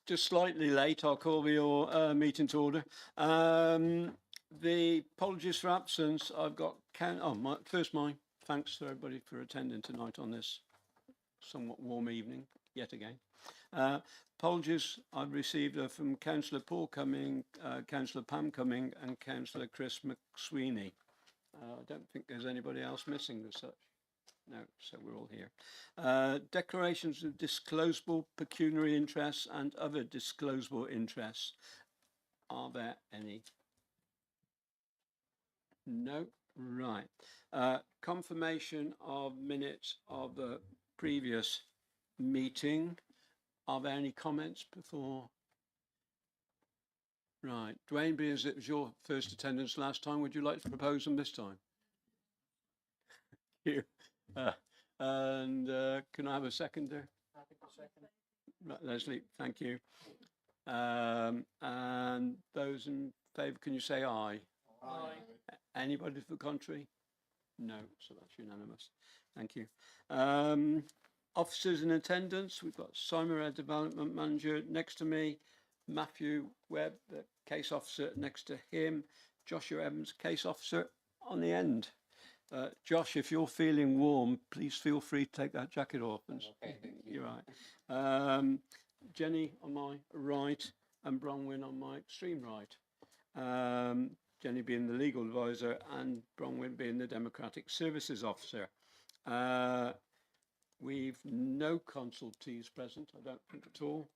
just slightly late. I'll call your meeting to order. The apologies for absence. I've got my thanks to everybody for attending tonight on this somewhat warm evening yet again. Apologies I've received from Councillor Paul Cumming, Councillor Pam Cumming and Councillor Chris McSweeney. I don't think there's anybody else missing as such. No, so we're all here. Declarations of disclosable pecuniary interests and other disclosable interests. Are there any? No. Right. Confirmation of minutes of the previous meeting. Are there any comments before? Right. Dwayne, being as it was your first attendance last time, would you like to propose them this time? Thank you. And can I have a seconder? Happy to second. Right, Leslie, thank you. And those in favour, can you say aye? Aye. Anybody for the contrary? No, so that's unanimous. Thank you. Officers in attendance, we've got Simon Red, Development Manager next to me, Matthew Webb, the Case Officer next to him, Joshua Evans, Case Officer on the end. Josh, if you're feeling warm, please feel free to take that jacket off. Okay, you're right. Jenny on my right and Bronwyn on my extreme right. Jenny being the legal advisor and Bronwyn being the Democratic Services Officer. We've no consultees present, I don't think at all.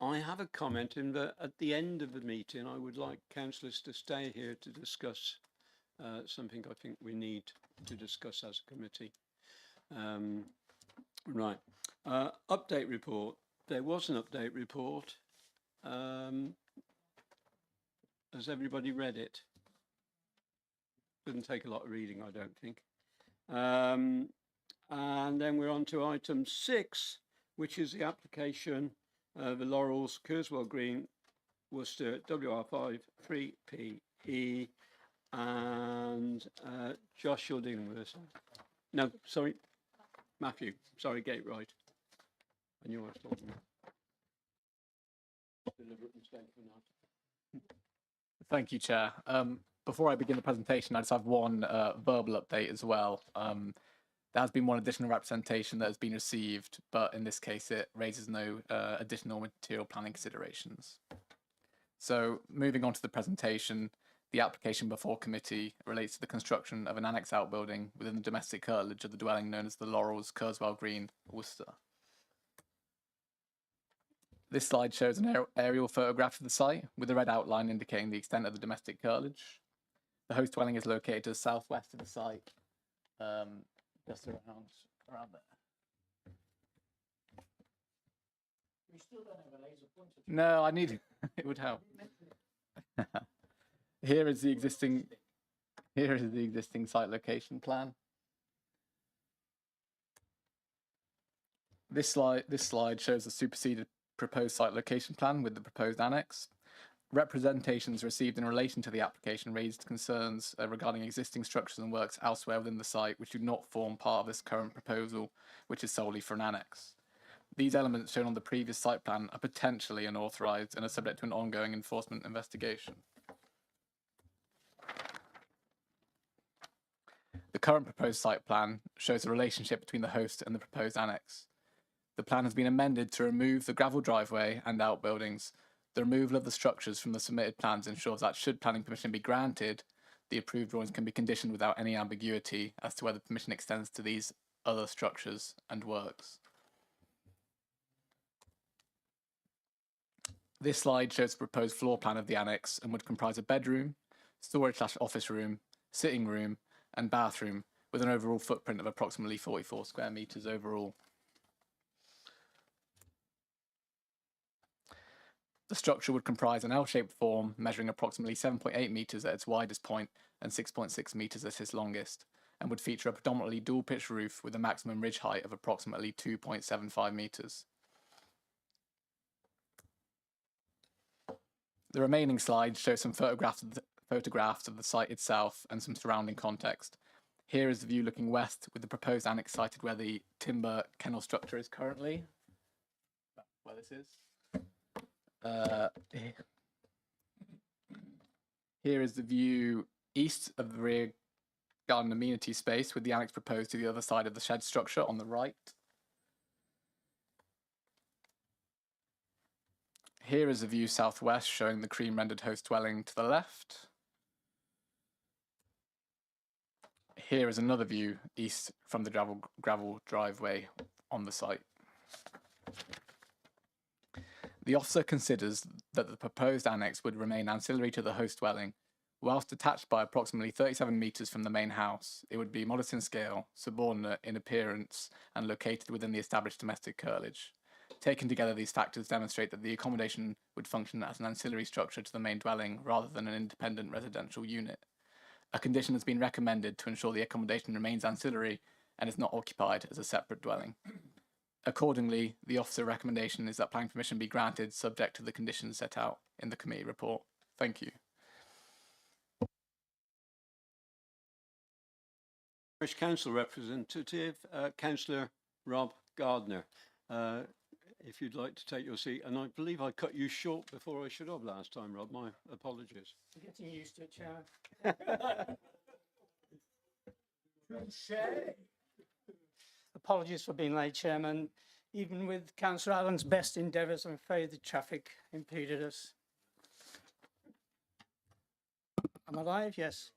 I have a comment in that at the end of the meeting, I would like councillors to stay here to discuss something I think we need to discuss as a committee. Right. Update report. There was an update report. Has everybody read it? Didn't take a lot of reading, I don't think. And then we're on to item 6, which is the application of the Laurels, Kerswell Green, Worcester, WR5 3PE. And Josh, you're dealing with this. No, sorry, Matthew. Sorry, Gate right. I knew I was talking about. Deliberate mistake for that. Thank you, Chair. Before I begin the presentation, I just have one verbal update as well. There has been one additional representation that has been received, but in this case, it raises no additional material planning considerations. So moving on to the presentation, the application before committee relates to the construction of an annex outbuilding within the domestic curtilage of the dwelling known as the Laurels, Kerswell Green, Worcester. This slide shows an aerial photograph of the site with a red outline indicating the extent of the domestic curtilage. The host dwelling is located to the southwest of the site, just around there. We still don't have a laser pointer. No, I need it would help. Here is the existing site location plan. This slide shows the superseded proposed site location plan with the proposed annex. Representations received in relation to the application raised concerns regarding existing structures and works elsewhere within the site which do not form part of this current proposal, which is solely for an annex. These elements shown on the previous site plan are potentially unauthorised and are subject to an ongoing enforcement investigation. The current proposed site plan shows the relationship between the host and the proposed annex. The plan has been amended to remove the gravel driveway and outbuildings. The removal of the structures from the submitted plans ensures that should planning permission be granted, the approved drawings can be conditioned without any ambiguity as to whether permission extends to these other structures and works. This slide shows the proposed floor plan of the annex and would comprise a bedroom, storage/office room, sitting room, and bathroom with an overall footprint of approximately 44 square metres overall. The structure would comprise an L-shaped form measuring approximately 7.8 metres at its widest point and 6.6 metres at its longest, and would feature a predominantly dual-pitch roof with a maximum ridge height of approximately 2.75 metres. The remaining slides show some photographs of the site itself and some surrounding context. Here is the view looking west with the proposed annex sited where the timber kennel structure is currently. where this is. Uh, Here is the view east of the rear garden amenity space, with the annex proposed to the other side of the shed structure on the right. Here is the view southwest, showing the cream rendered host dwelling to the left. Here is another view east from the gravel driveway on the site. The officer considers that the proposed annex would remain ancillary to the host dwelling. Whilst detached by approximately 37 metres from the main house, it would be modest in scale, subordinate in appearance, and located within the established domestic curtilage. Taken together, these factors demonstrate that the accommodation would function as an ancillary structure to the main dwelling rather than an independent residential unit. A condition has been recommended to ensure the accommodation remains ancillary and is not occupied as a separate dwelling. Accordingly, the officer recommendation is that planning permission be granted subject to the conditions set out in the committee report. Thank you. Parish Council representative, Councillor Rob Gardner. If you'd like to take your seat, and I believe I cut you short before I should have last time, Rob. My apologies. I'm getting used to it, Chair. Apologies for being late, Chairman. Even with Councillor Allen's best endeavours, I'm afraid the traffic impeded us. Am I live? Yes.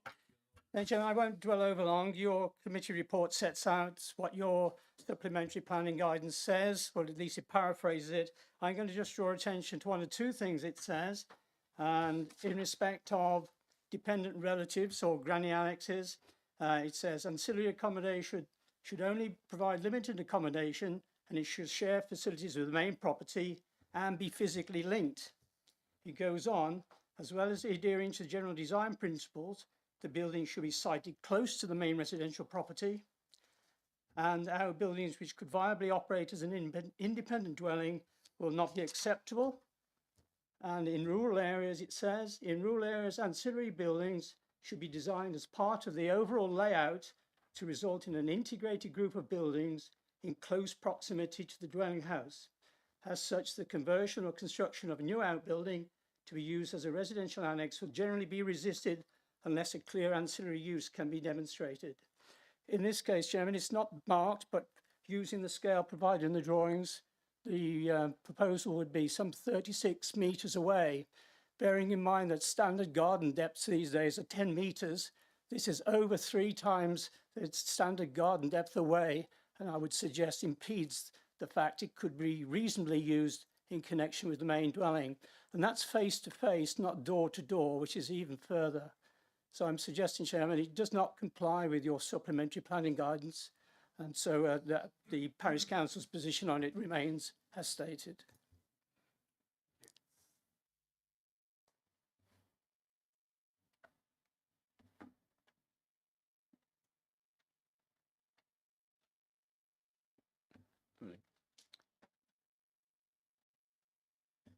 No, Chairman, I won't dwell over long. Your committee report sets out what your supplementary planning guidance says, or at least it paraphrases it. I'm going to just draw attention to one or two things it says. And in respect of dependent relatives or granny annexes, it says ancillary accommodation should only provide limited accommodation, and it should share facilities with the main property and be physically linked. It goes on, as well as adhering to general design principles, the building should be sited close to the main residential property, and our buildings which could viably operate as an independent dwelling will not be acceptable. And in rural areas, it says, in rural areas, ancillary buildings should be designed as part of the overall layout to result in an integrated group of buildings in close proximity to the dwelling house. As such, the conversion or construction of a new outbuilding to be used as a residential annex will generally be resisted unless a clear ancillary use can be demonstrated. In this case, Chairman, it's not marked, but using the scale provided in the drawings, the proposal would be some 36 metres away. Bearing in mind that standard garden depths these days are 10 metres, this is over 3 times the standard garden depth away, and I would suggest impedes the fact it could be reasonably used in connection with the main dwelling. And that's face to face, not door to door, which is even further. So I'm suggesting, Chairman, it does not comply with your supplementary planning guidance. And so the Parish Council's position on it remains as stated.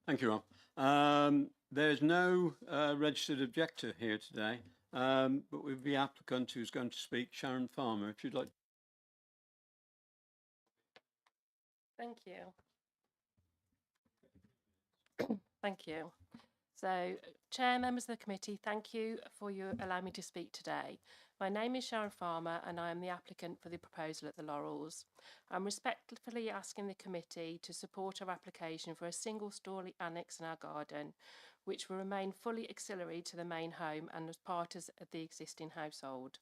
Thank you, Rob. There's no registered objector here today, but with the applicant who's going to speak, Sharon Farmer, if you'd like. Thank you. Thank you. So, Chair, members of the committee, thank you for allowing me to speak today. My name is Sharon Farmer and I am the applicant for the proposal at the Laurels. I'm respectfully asking the committee to support our application for a single-storey annex in our garden, which will remain fully auxiliary to the main home and as part of the existing household.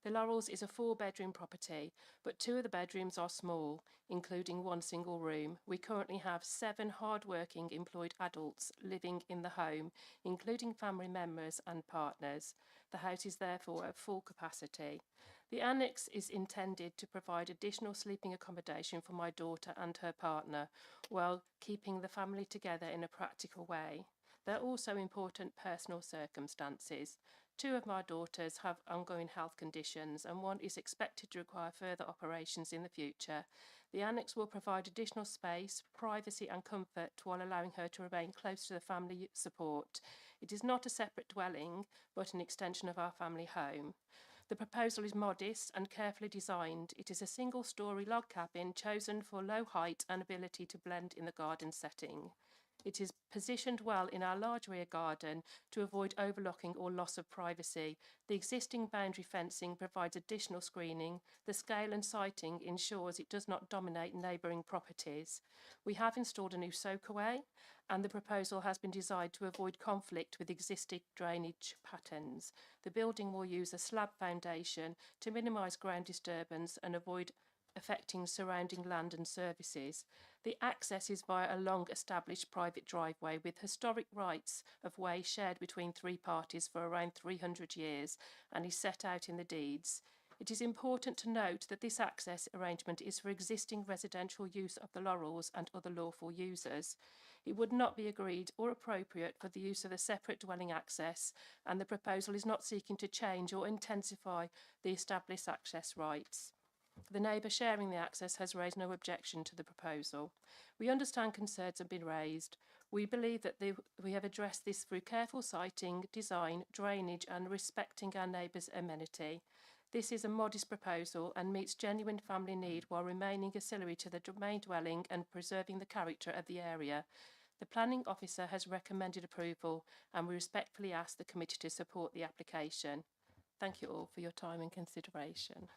The Laurels is a 4-bedroom property, but 2 of the bedrooms are small, including 1 single room. We currently have 7 hard-working employed adults living in the home, including family members and partners. The house is therefore at full capacity. The annex is intended to provide additional sleeping accommodation for my daughter and her partner, while keeping the family together in a practical way. There are also important personal circumstances. 2 of my daughters have ongoing health conditions and 1 is expected to require further operations in the future. The annex will provide additional space, privacy and comfort while allowing her to remain close to the family support. It is not a separate dwelling, but an extension of our family home. The proposal is modest and carefully designed. It is a single-storey log cabin chosen for low height and ability to blend in the garden setting. It is positioned well in our large rear garden to avoid overlooking or loss of privacy. The existing boundary fencing provides additional screening. The scale and siting ensures it does not dominate neighbouring properties. We have installed a new soakaway, and the proposal has been designed to avoid conflict with existing drainage patterns. The building will use a slab foundation to minimise ground disturbance and avoid affecting surrounding land and services. The access is via a long established private driveway with historic rights of way shared between three parties for around 300 years and is set out in the deeds. It is important to note that this access arrangement is for existing residential use of the Laurels and other lawful users. It would not be agreed or appropriate for the use of a separate dwelling access, and the proposal is not seeking to change or intensify the established access rights. The neighbour sharing the access has raised no objection to the proposal. We understand concerns have been raised. We believe that we have addressed this through careful siting, design, drainage and respecting our neighbours' amenity. This is a modest proposal and meets genuine family need while remaining ancillary to the main dwelling and preserving the character of the area. The planning officer has recommended approval and we respectfully ask the committee to support the application. Thank you all for your time and consideration.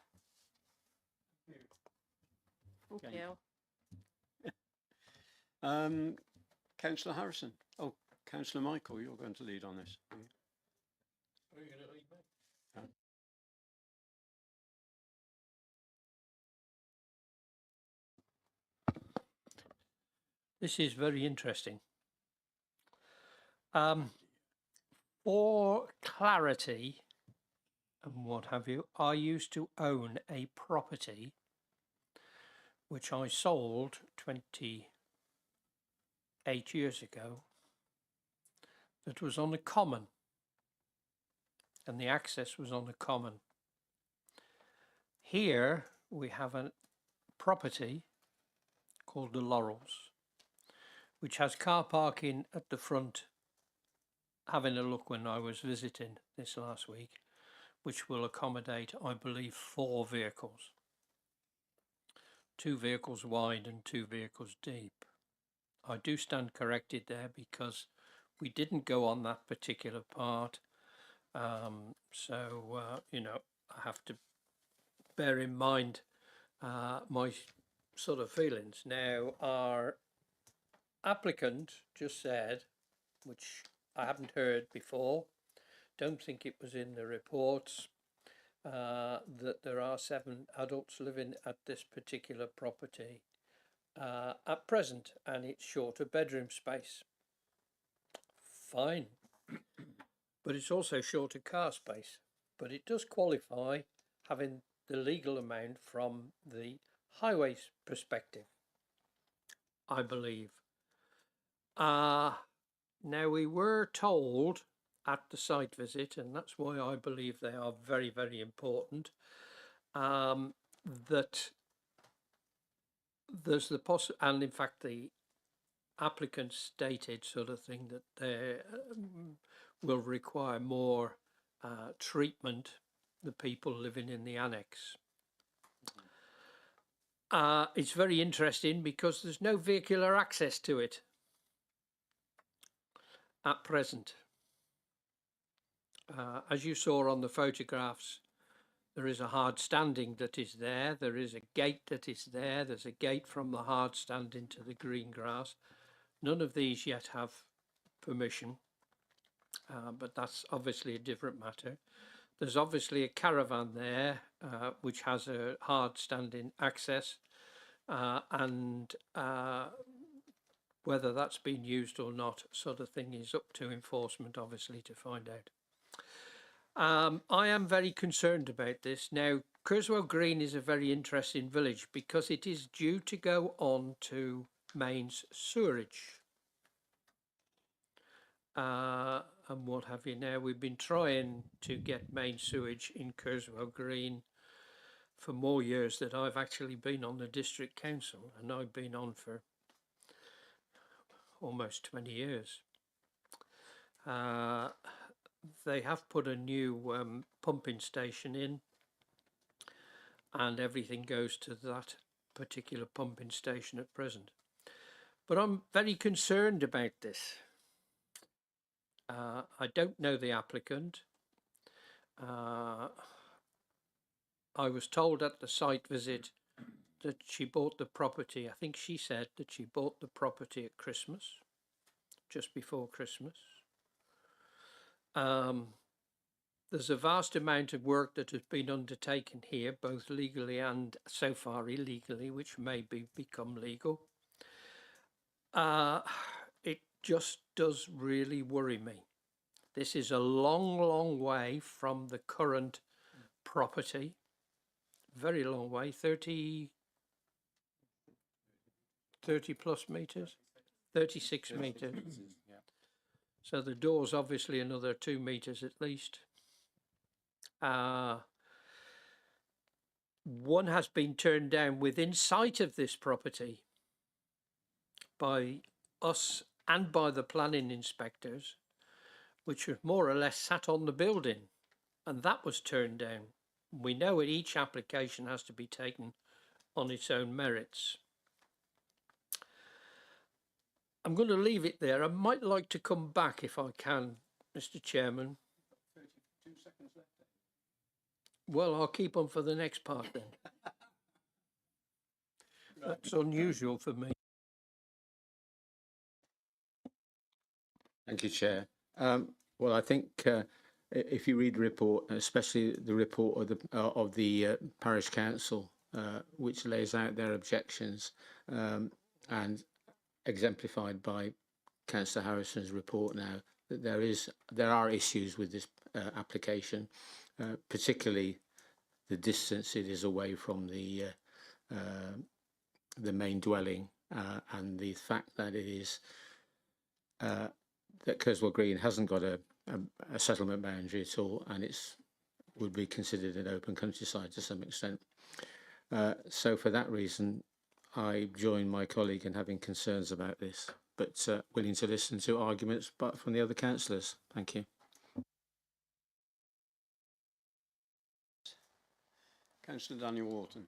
Thank Okay. you. Councillor Harrison. Oh, Councillor Michael, you're going to lead on this. are you? This is very interesting. For clarity and what have you, I used to own a property which I sold 28 years ago that was on a common, and the access was on a common. Here we have a property called the Laurels, which has car parking at the front, having a look when I was visiting this last week, which will accommodate, I believe, 4 vehicles. 2 vehicles wide and 2 vehicles deep. I do stand corrected there because we didn't go on that particular part. You know, I have to bear in mind my sort of feelings. Now, our applicant just said, which I haven't heard before, don't think it was in the reports, that there are 7 adults living at this particular property at present, and it's short of bedroom space. Fine. But it's also short of car space. But it does qualify having the legal amount from the highways perspective, I believe. Now, we were told at the site visit, and that's why I believe they are very, very important, that there's the and in fact the applicant stated sort of thing that they will require more treatment, the people living in the annex. It's very interesting because there's no vehicular access to it at present. As you saw on the photographs, there is a hard standing that is there, there is a gate that is there, there's a gate from the hard stand into the green grass. None of these yet have permission, but that's obviously a different matter. There's obviously a caravan there which has a hard standing access, and whether that's been used or not sort of thing is up to enforcement obviously to find out. I am very concerned about this. Now, Kerswell Green is a very interesting village because it is due to go on to mains sewerage and what have you. Now, we've been trying to get main sewage in Kerswell Green for more years than I've actually been on the district council, and I've been on for almost 20 years. they have put a new pumping station in, and everything goes to that particular pumping station at present. But I'm very concerned about this. I don't know the applicant. I was told at the site visit that she bought the property. I think she said that she bought the property at Christmas, just before Christmas. There's a vast amount of work that has been undertaken here, both legally and so far illegally, which may become legal. It just does really worry me. This is a long, long way from the current property. Very long way, 30 plus meters, 36 meters. So the door's obviously another 2 meters at least. One has been turned down within sight of this property by us and by the planning inspectors, which was more or less sat on the building, and that was turned down. We know that each application has to be taken on its own merits. I'm going to leave it there. I might like to come back if I can, Mr. Chairman. 32 seconds left. Well, I'll keep on for the next part then. That's unusual for me. Thank you, Chair. Well, I think if you read the report, especially the report of the Parish Council, which lays out their objections and exemplified by Councillor Harrison's report now, that there are issues with this application, particularly the distance it is away from the main dwelling, and the fact that it is that Kerswell Green hasn't got a settlement boundary at all, and would be considered an open countryside to some extent. So for that reason, I join my colleague in having concerns about this, but willing to listen to arguments but from the other councillors. Thank you. Councillor Daniel Wharton.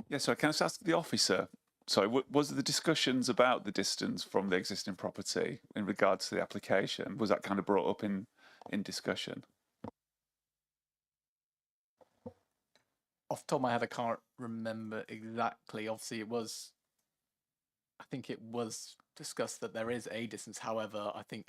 Yes, sorry, can I just ask the officer, sorry, was the discussions about the distance from the existing property in regards to the application, was that kind of brought up in discussion? Off the top of my head, I can't remember exactly. Obviously, I think it was discussed that there is a distance. However, I think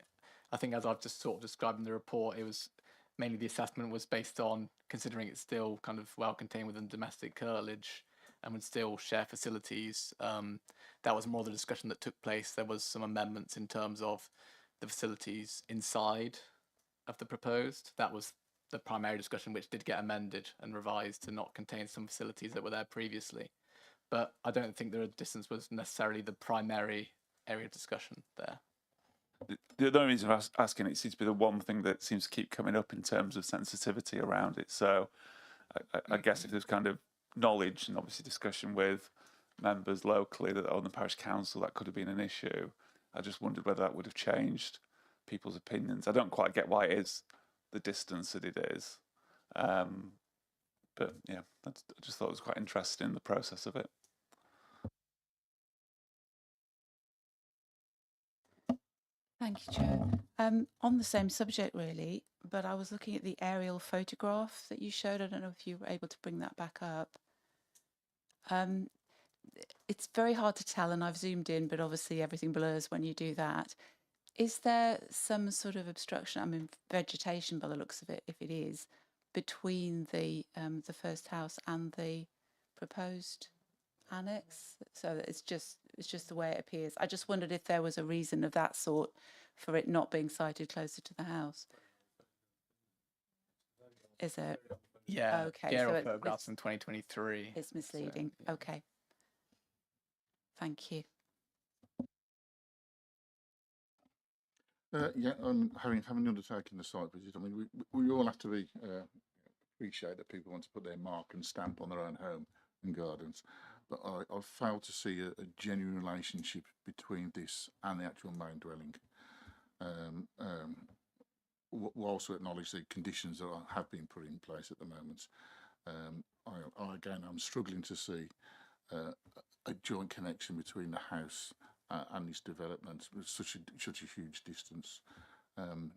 as I've just sort of described in the report, it was mainly the assessment was based on considering it's still kind of well contained within domestic curtilage and would still share facilities. That was more the discussion that took place. There was some amendments in terms of the facilities inside of the proposed. That was the primary discussion, which did get amended and revised to not contain some facilities that were there previously. But I don't think the distance was necessarily the primary area of discussion there. The only reason I'm asking, it seems to be the one thing that seems to keep coming up in terms of sensitivity around it. So I guess if there's kind of knowledge and obviously discussion with members locally that on the parish council, that could have been an issue. I just wondered whether that would have changed people's opinions. I don't quite get why it is the distance that it is. But yeah, I just thought it was quite interesting, the process of it. Thank you, Chair. On the same subject, really, but I was looking at the aerial photograph that you showed. I don't know if you were able to bring that back up. It's very hard to tell, and I've zoomed in, but obviously everything blurs when you do that. Is there some sort of obstruction, I mean, vegetation by the looks of it, if it is, between the first house and the proposed annex? So that it's just the way it appears. I just wondered if there was a reason of that sort for it not being sited closer to the house. Is it? Yeah, Okay, the so aerial it- photographs in 2023. It's misleading. Okay. Thank you. Yeah, having undertaken the site visit, I mean, we all have to appreciate that people want to put their mark and stamp on their own home and gardens, but I failed to see a genuine relationship between this and the actual main dwelling. whilst we acknowledge the conditions that have been put in place at the moment, I'm struggling to see a joint connection between the house and this development with such a huge distance.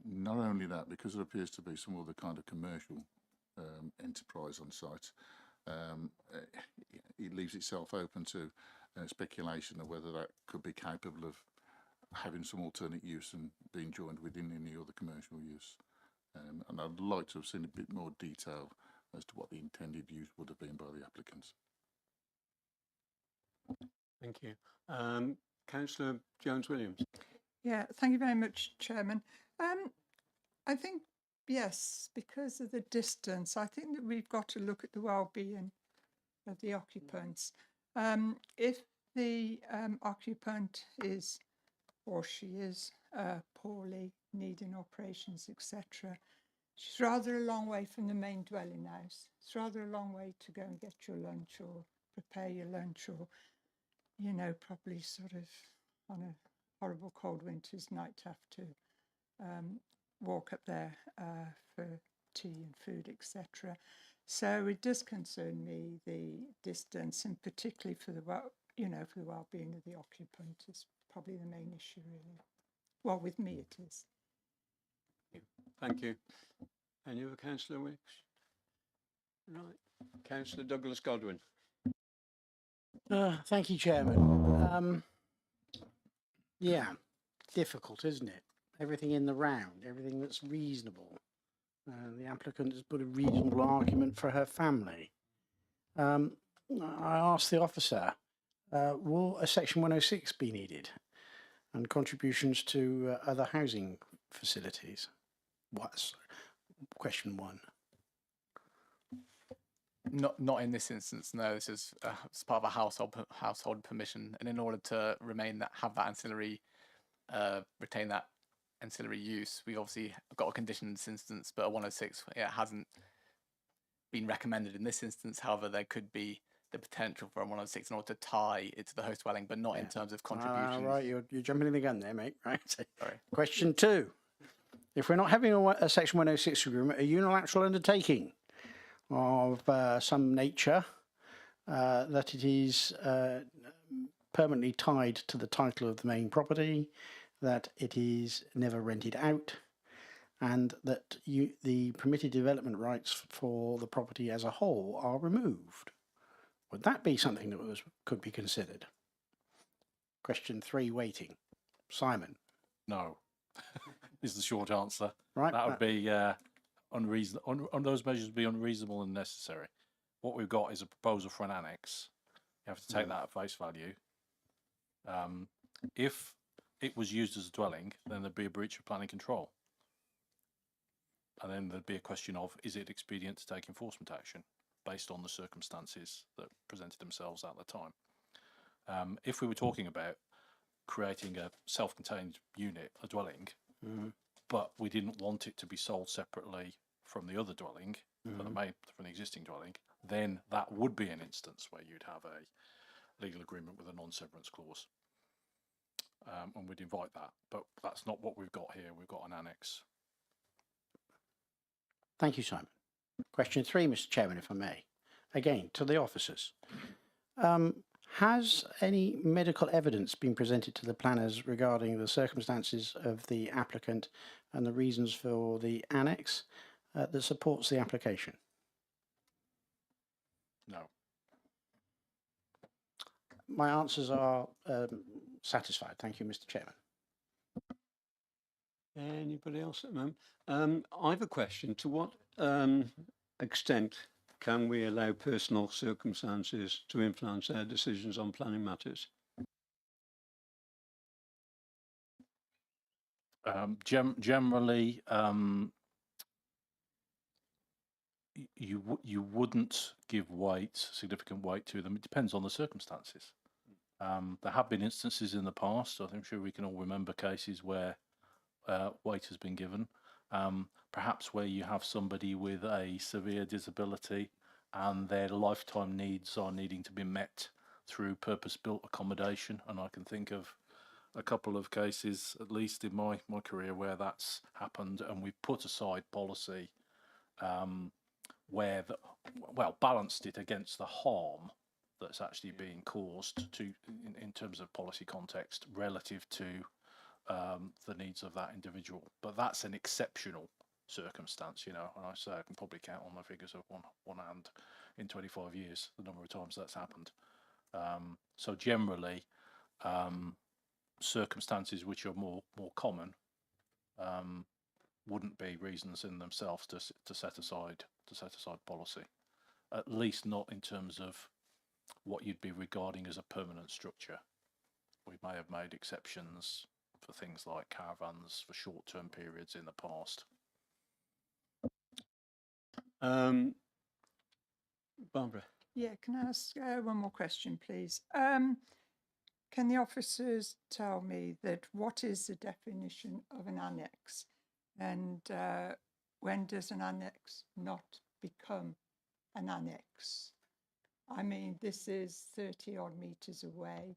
Not only that, because there appears to be some other kind of commercial enterprise on site, it leaves itself open to speculation of whether that could be capable of having some alternate use and being joined within any other commercial use. And I'd like to have seen a bit more detail as to what the intended use would have been by the applicants. Thank you. Councillor Jones-Williams. Yeah, thank you very much, Chairman. I think, yes, because of the distance, I think that we've got to look at the well-being of the occupants. If the occupant is, or she is, poorly, needing operations, etc., she's rather a long way from the main dwelling house. It's rather a long way to go and get your lunch or prepare your lunch, or, you know, probably sort of on a horrible cold winter's night have to walk up there for tea and food, etc. So it does concern me, the distance, and particularly for the for the well-being of the occupant is probably the main issue, really. Well, with me it is. Thank you. Any other councillor wish? Right. Councillor Douglas Godwin. Thank you, Chairman. Yeah, difficult, isn't it? Everything in the round, everything that's reasonable. The applicant has put a reasonable argument for her family. I asked the officer, will a Section 106 be needed and contributions to other housing facilities? What's question one? Not in this instance. No, this is it's part of a household permission, and in order to have that ancillary, retain that ancillary use, we obviously got a condition in this instance, but a 106 hasn't been recommended in this instance. However, there could be the potential for a 106 in order to tie it to the host dwelling, but not in terms of contributions. Right, you're jumping in the gun there, mate. Right. Sorry. Question two: if we're not having a Section 106 agreement, a unilateral undertaking of some nature, that it is permanently tied to the title of the main property, that it is never rented out, and that the permitted development rights for the property as a whole are removed. Would that be something that could be considered? Question three, waiting. Simon. No, is the short answer. Right. That would be unreasonable. On those measures would be unreasonable and necessary. What we've got is a proposal for an annex. You have to take that at face value. If it was used as a dwelling, then there'd be a breach of planning control. And then there'd be a question of, is it expedient to take enforcement action based on the circumstances that presented themselves at the time? If we were talking about creating a self-contained unit, a dwelling, but we didn't want it to be sold separately from the other dwelling, from the existing dwelling, then that would be an instance where you'd have a legal agreement with a non-severance clause. And we'd invite that, but that's not what we've got here. We've got an annex. Thank you, Simon. Question three, Mr. Chairman, if I may. Again, to the officers. Has any medical evidence been presented to the planners regarding the circumstances of the applicant and the reasons for the annex that supports the application? No. My answers are satisfied. Thank you, Mr. Chairman. Anybody else at the moment? I have a question. To what extent can we allow personal circumstances to influence our decisions on planning matters? Generally, you wouldn't give significant weight to them. It depends on the circumstances. There have been instances in the past, I'm sure we can all remember cases where weight has been given, perhaps where you have somebody with a severe disability and their lifetime needs are needing to be met through purpose-built accommodation. And I can think of a couple of cases, at least in my career, where that's happened, and we've put aside policy where balanced it against the harm that's actually being caused to in terms of policy context relative to the needs of that individual. But that's an exceptional circumstance, you know, and I say I can probably count on the figures of one hand in 25 years the number of times that's happened. So generally, circumstances which are more common wouldn't be reasons in themselves to set aside policy, at least not in terms of what you'd be regarding as a permanent structure. We may have made exceptions for things like caravans for short-term periods in the past. Barbara. Yeah, can I ask one more question, please? Can the officers tell me that what is the definition of an annex, and when does an annex not become an annex? I mean, this is 30 odd metres away.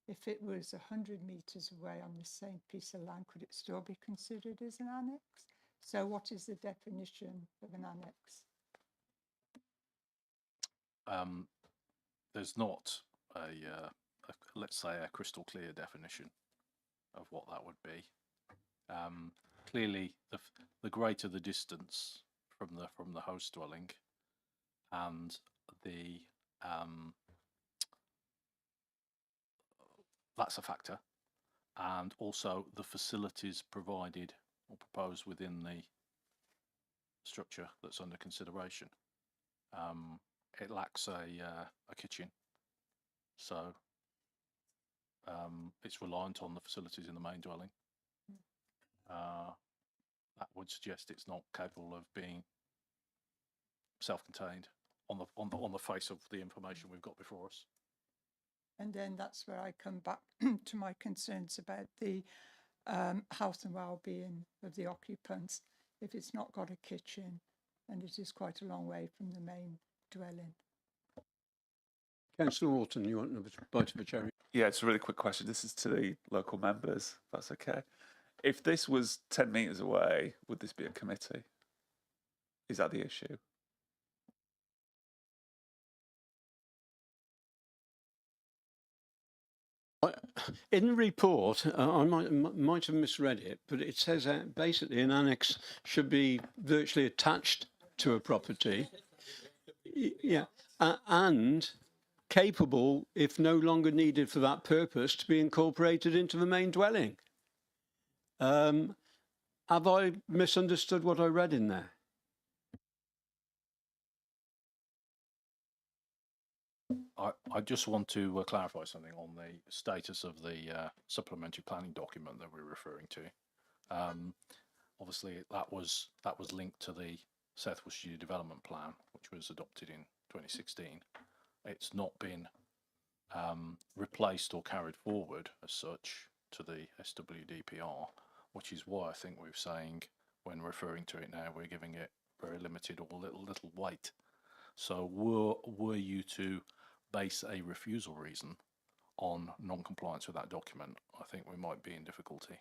If it was 100 metres away on the same piece of land, could it still be considered as an annex? So what is the definition of an annex? There's not let's say a crystal clear definition of what that would be. Clearly, the greater the distance from the host dwelling, and the that's a factor, and also the facilities provided or proposed within the structure that's under consideration. It lacks a kitchen, so it's reliant on the facilities in the main dwelling. That would suggest it's not capable of being self-contained on the face of the information we've got before us. And then that's where I come back to my concerns about the health and well-being of the occupants. If it's not got a kitchen, and it is quite a long way from the main dwelling. Councillor Orton, you want another bite of a cherry? Yeah, it's a really quick question. This is to the local members, if that's okay. If this was 10 metres away, would this be a committee? Is that the issue? In the report, I might have misread it, but it says basically an annex should be virtually attached to a property. Yeah, and capable, if no longer needed for that purpose, to be incorporated into the main dwelling. Have I misunderstood what I read in there? I just want to clarify something on the status of the supplementary planning document that we're referring to. Obviously, that was linked to the South Worcestershire Development Plan, which was adopted in 2016. It's not been replaced or carried forward as such to the SWDPR, which is why I think we're saying, when referring to it now, we're giving it very limited or little weight. So were you to base a refusal reason on non-compliance with that document, I think we might be in difficulty.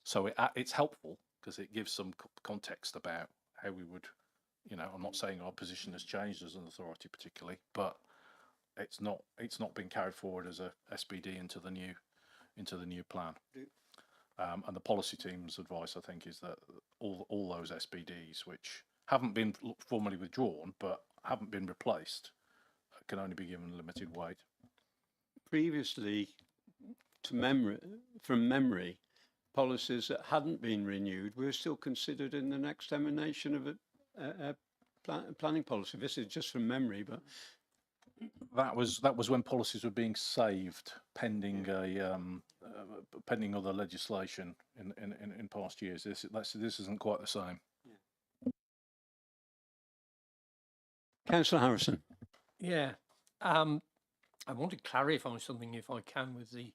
So it's helpful because it gives some context about how we would, you know, I'm not saying our position has changed as an authority particularly, but it's not been carried forward as a SPD into the new plan. And the policy team's advice, I think, is that all those SBDs which haven't been formally withdrawn but haven't been replaced can only be given limited weight. Previously, from memory, policies that hadn't been renewed were still considered in the next emanation of a planning policy. This is just from memory, but that was when policies were being saved pending pending other legislation in past years. This isn't quite the same. Councillor Harrison. Yeah, I want to clarify something, if I can, with the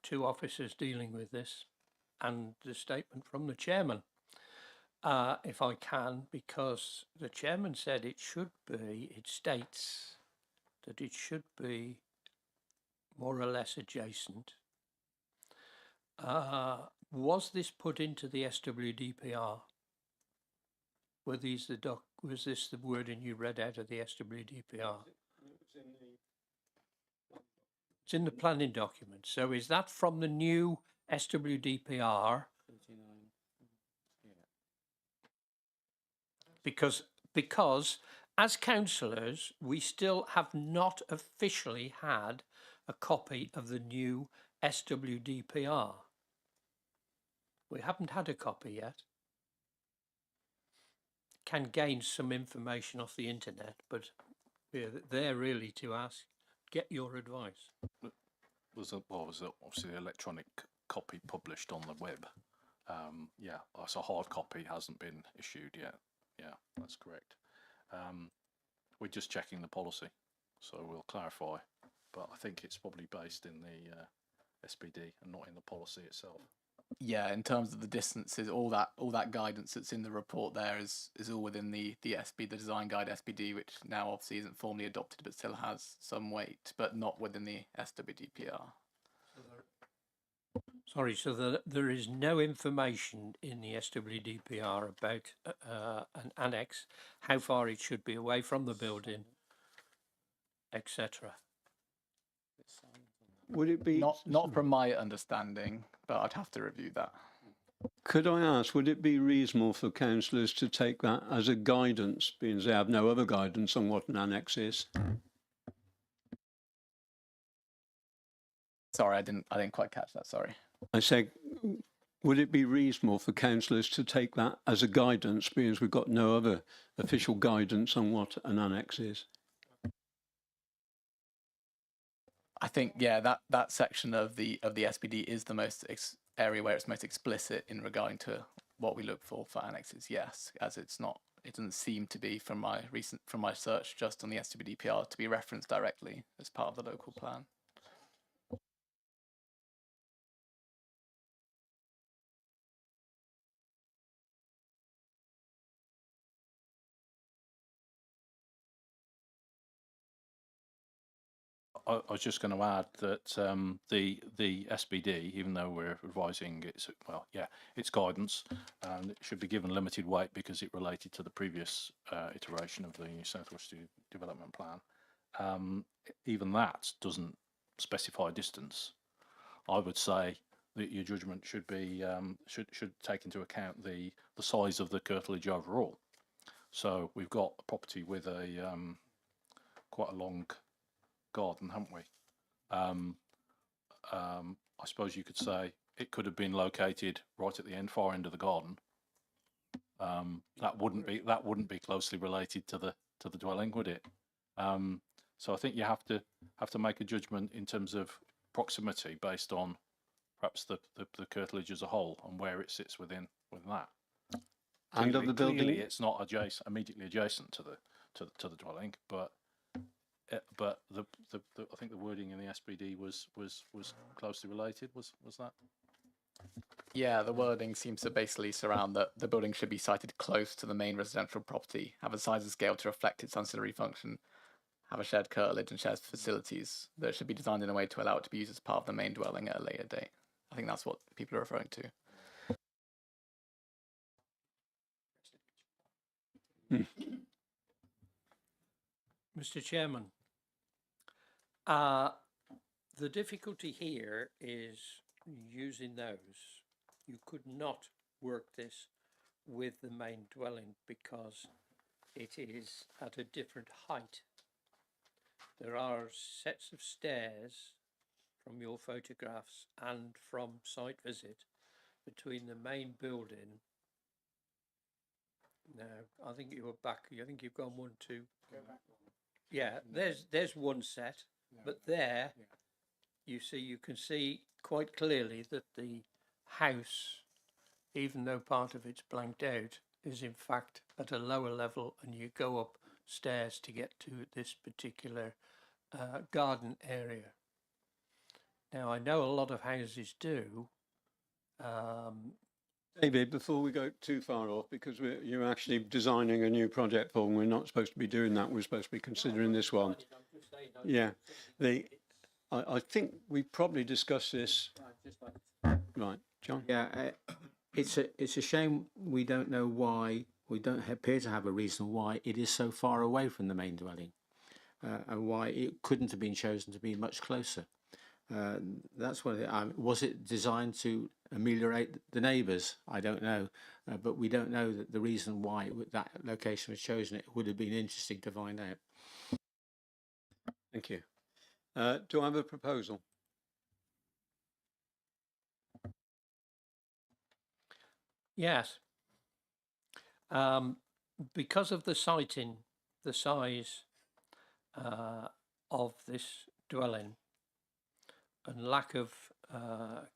two officers dealing with this and the statement from the chairman. if I can, because the chairman said it states that it should be more or less adjacent. Was this put into the SWDPR? Was this the wording you read out of the SWDPR? It's in the planning document. So is that from the new SWDPR? Because as councillors, we still have not officially had a copy of the new SWDPR. We haven't had a copy yet. Can gain some information off the internet, but we're there really to get your advice. Was obviously the electronic copy published on the web. Yeah, so a hard copy hasn't been issued yet. Yeah, that's correct. We're just checking the policy, so we'll clarify. But I think it's probably based in the SPD and not in the policy itself. Yeah, in terms of the distances, all that guidance that's in the report there is all within the SB, the Design Guide SPD, which now obviously isn't formally adopted but still has some weight, but not within the SWDPR. Sorry, so there is no information in the SWDPR about an annex, how far it should be away from the building, etc. Would it be Not from my understanding, but I'd have to review that. Could I ask, would it be reasonable for councillors to take that as a guidance, being they have no other guidance on what an annex is? Sorry, I didn't quite catch that. Sorry. I say, would it be reasonable for councillors to take that as a guidance, being we've got no other official guidance on what an annex is? I think, yeah, that section of the SPD is the most area where it's most explicit in regarding to what we look for annexes. Yes, as it doesn't seem to be from my search just on the SWDPR to be referenced directly as part of the local plan. I was just going to add that the SPD, even though we're revising its guidance, and it should be given limited weight because it related to the previous iteration of the South West Development Plan. Even that doesn't specify distance. I would say that your judgment should be should take into account the size of the curtilage overall. So we've got a property with a quite a long garden, haven't we? I suppose you could say it could have been located right at the far end of the garden. That wouldn't be closely related to the dwelling, would it? So I think you have to make a judgment in terms of proximity based on perhaps the curtilage as a whole and where it sits within that. And of the building, clearly it's not immediately adjacent to the dwelling, but the I think the wording in the SPD was closely related. Was that? Yeah, the wording seems to basically surround that the building should be sited close to the main residential property, have a size and scale to reflect its ancillary function, have a shared curtilage and shared facilities that should be designed in a way to allow it to be used as part of the main dwelling at a later date. I think that's what people are referring to. Mr. Chairman, the difficulty here is using those. You could not work this with the main dwelling because it is at a different height. There are sets of stairs from your photographs and from site visit between the main building. No, I think you were back. I think you've gone 1, 2. Go back. Yeah, there's one set, but there you can see quite clearly that the house, even though part of it's blanked out, is in fact at a lower level, and you go up stairs to get to this particular garden area. Now I know a lot of houses do. David, before we go too far off, because you're actually designing a new project form, we're not supposed to be doing that. We're supposed to be considering this one. Yeah, I think we probably discussed this. Right, John. Yeah, it's a shame we don't know why, we don't appear to have a reason why it is so far away from the main dwelling, and why it couldn't have been chosen to be much closer. That's what was it designed to ameliorate the neighbours? I don't know, but we don't know that the reason why that location was chosen. It would have been interesting to find out. Thank you. Do I have a proposal? Yes. Because of the siting, the size of this dwelling and lack of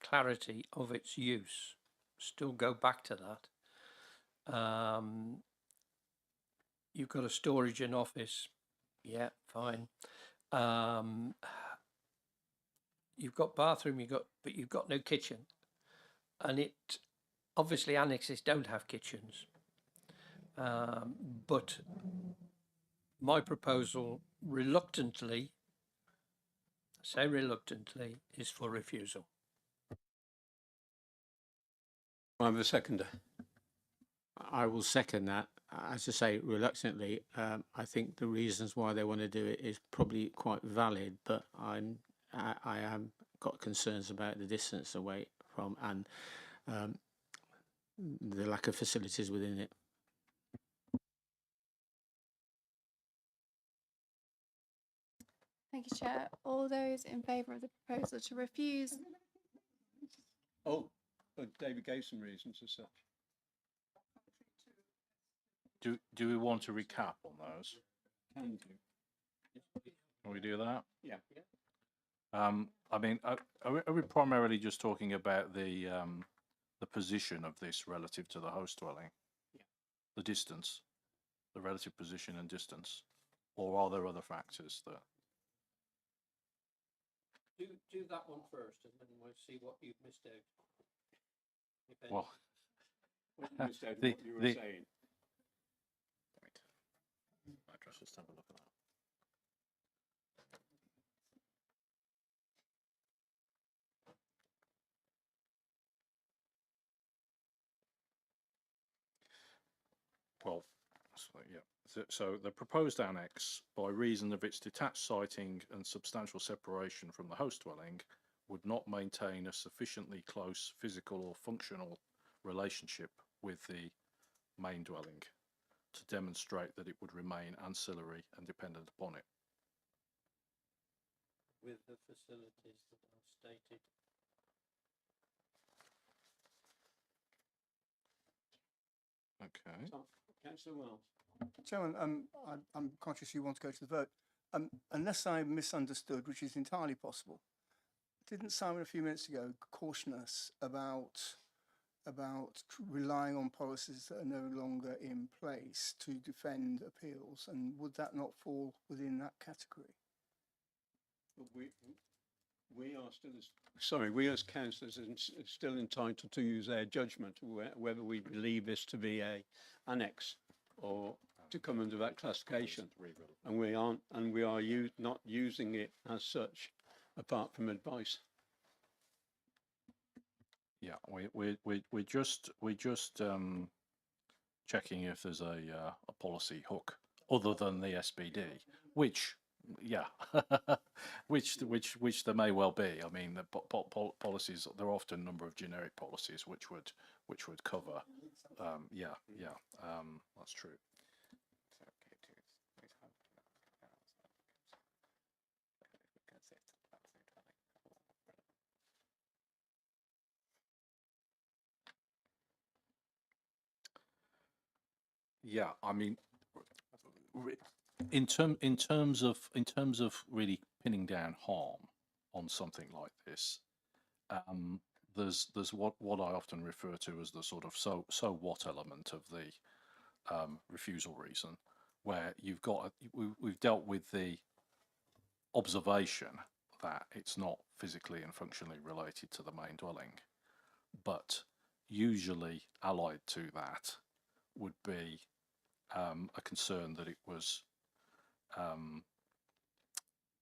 clarity of its use, still go back to that. You've got a storage and office, yeah, fine. You've got bathroom, but you've got no kitchen, and it obviously annexes don't have kitchens. But my proposal, reluctantly, say reluctantly, is for refusal. I have a seconder. I will second that. As I say, reluctantly, I think the reasons why they want to do it is probably quite valid, but I am got concerns about the distance away from and the lack of facilities within it. Thank you, Chair. All those in favour of the proposal to refuse? Oh, but David gave some reasons as such. Do we want to recap on those? Can do. Can we do that? Yeah. I mean, are we primarily just talking about the position of this relative to the host dwelling? Yeah. The distance, the relative position and distance, or are there other factors that? Do that one first, and then we'll see what you've missed out. Well, what you were saying. Let's just have a look at that. Well, so the proposed annex, by reason of its detached siting and substantial separation from the host dwelling, would not maintain a sufficiently close physical or functional relationship with the main dwelling to demonstrate that it would remain ancillary and dependent upon it. With the facilities that are stated. Okay. Councillor Wells. Chairman, I'm conscious you want to go to the vote. Unless I misunderstood, which is entirely possible, didn't Simon a few minutes ago caution us about relying on policies that are no longer in place to defend appeals, and would that not fall within that category? But we are still, we as councillors are still entitled to use their judgment whether we believe this to be a annex or to come under that classification, and we aren't, and we are not using it as such, apart from advice. Yeah, we're just checking if there's a policy hook other than the SPD, which yeah, which there may well be. I mean, the policies, there are often a number of generic policies which would cover. That's true. Yeah, I mean, in terms of really pinning down harm on something like this, there's what I often refer to as the sort of so what element of the refusal reason, where you've got we've dealt with the observation that it's not physically and functionally related to the main dwelling, but usually allied to that would be a concern that it was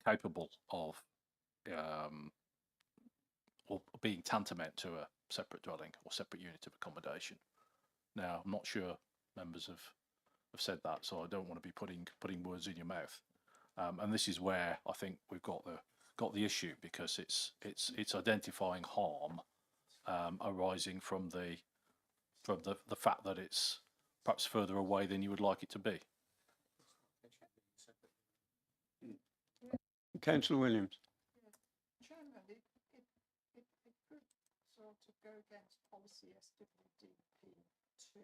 capable of or being tantamount to a separate dwelling or separate unit of accommodation. Now, I'm not sure members have said that, so I don't want to be putting words in your mouth. And this is where I think we've got the issue, because it's identifying harm arising from the fact that it's perhaps further away than you would like it to be. Councillor Williams. Chairman, it could sort of go against policy SWDP2,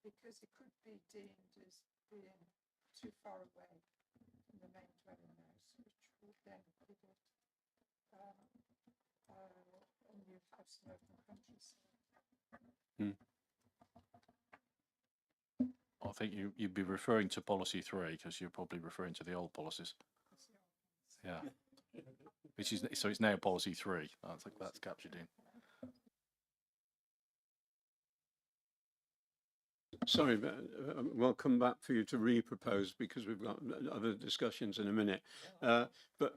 because it could be deemed as being too far away from the main dwelling house, which would then put it on your house in open countryside. I think you'd be referring to policy 3, because you're probably referring to the old policies. Yeah. Which is, so it's now policy 3. I think that's captured in. Sorry, but we'll come back for you to re-propose, because we've got other discussions in a minute. But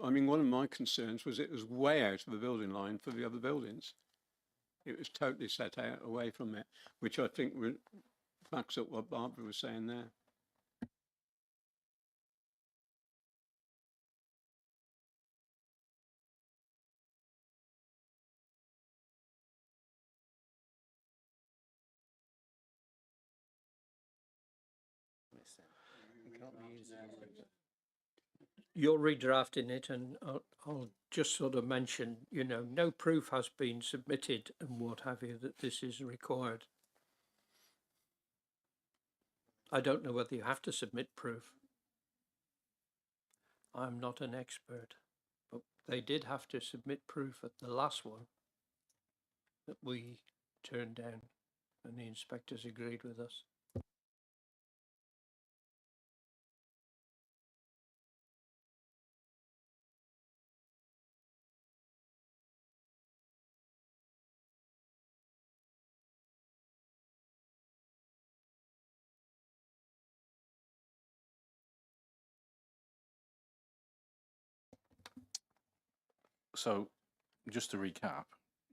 I mean, one of my concerns was it was way out of the building line for the other buildings. It was totally set out away from it, which I think backs up what Barbara was saying there. You're redrafting it, and I'll just sort of mention, you know, no proof has been submitted and what have you that this is required. I don't know whether you have to submit proof. I'm not an expert, but they did have to submit proof at the last one that we turned down, and the inspectors agreed with us. So, just to recap,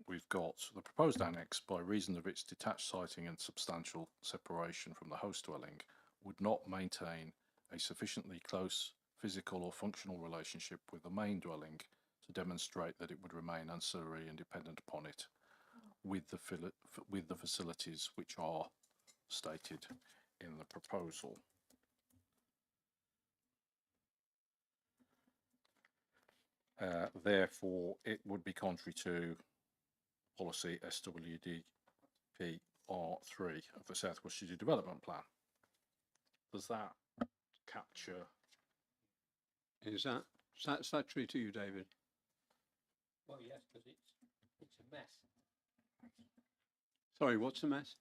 we've got the proposed annex, by reason of its detached siting and substantial separation from the host dwelling, would not maintain a sufficiently close physical or functional relationship with the main dwelling to demonstrate that it would remain ancillary and dependent upon it, with the facilities which are stated in the proposal. Therefore, it would be contrary to policy SWDP R3 of the South West City Development Plan. Does that capture? Is that satisfactory to you, David? Well, yes, because it's a mess. Sorry, what's a mess?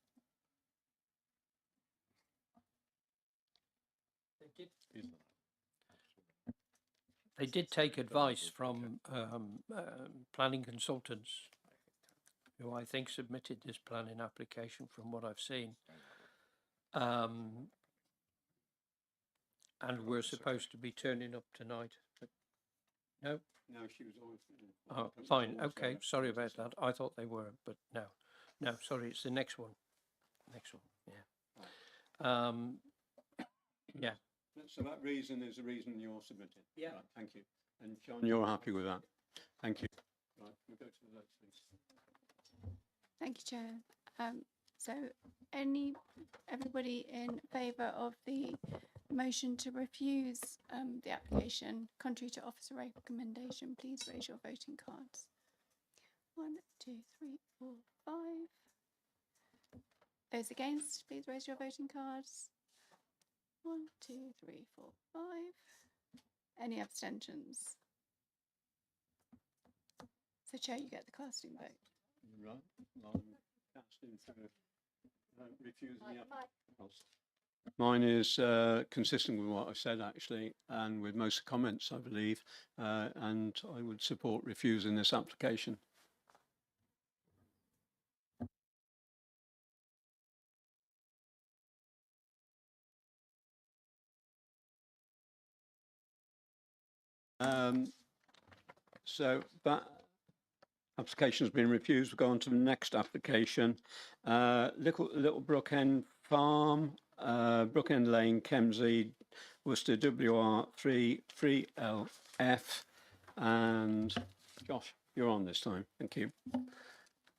They did take advice from planning consultants, who I think submitted this planning application from what I've seen. And we're supposed to be turning up tonight, but no? No, she was always. Oh, fine, okay, sorry about that. I thought they were, but no. No, sorry, it's the next one. Next one, yeah. Yeah. So that reason is the reason you're submitting? Yeah. Right, thank you. And John, you're happy with that? Thank you. Right, we'll go to the vote, please. Thank you, Chair. So everybody in favour of the motion to refuse the application contrary to officer recommendation, please raise your voting cards. 1, 2, 3, 4, 5. Those against, please raise your voting cards. 1, 2, 3, 4, 5. Any abstentions? So, Chair, you get the casting vote. Right, I'm casting for refusing the application. Mine is consistent with what I said, actually, and with most comments, I believe, and I would support refusing this application. So that application has been refused. We'll go on to the next application. Little Brook End Farm, Brook End Lane, Kemsey, Worcester, WR3 3LF. And Josh, you're on this time. Thank you.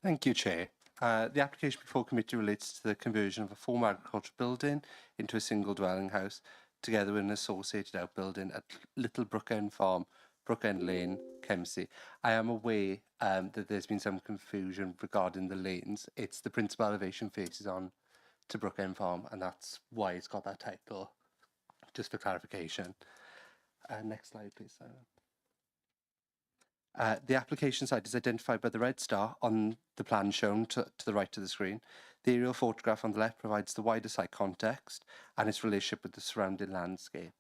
Thank you, Chair. The application before committee relates to the conversion of a former agricultural building into a single dwelling house, together with an associated outbuilding at Little Brook End Farm, Brook End Lane, Kemsey. I am aware that there's been some confusion regarding the lanes. It's the principal elevation faces on to Brook End Farm, and that's why it's got that title, just for clarification. Next slide, please, Simon. The application site is identified by the red star on the plan shown to the right of the screen. The aerial photograph on the left provides the wider site context and its relationship with the surrounding landscape.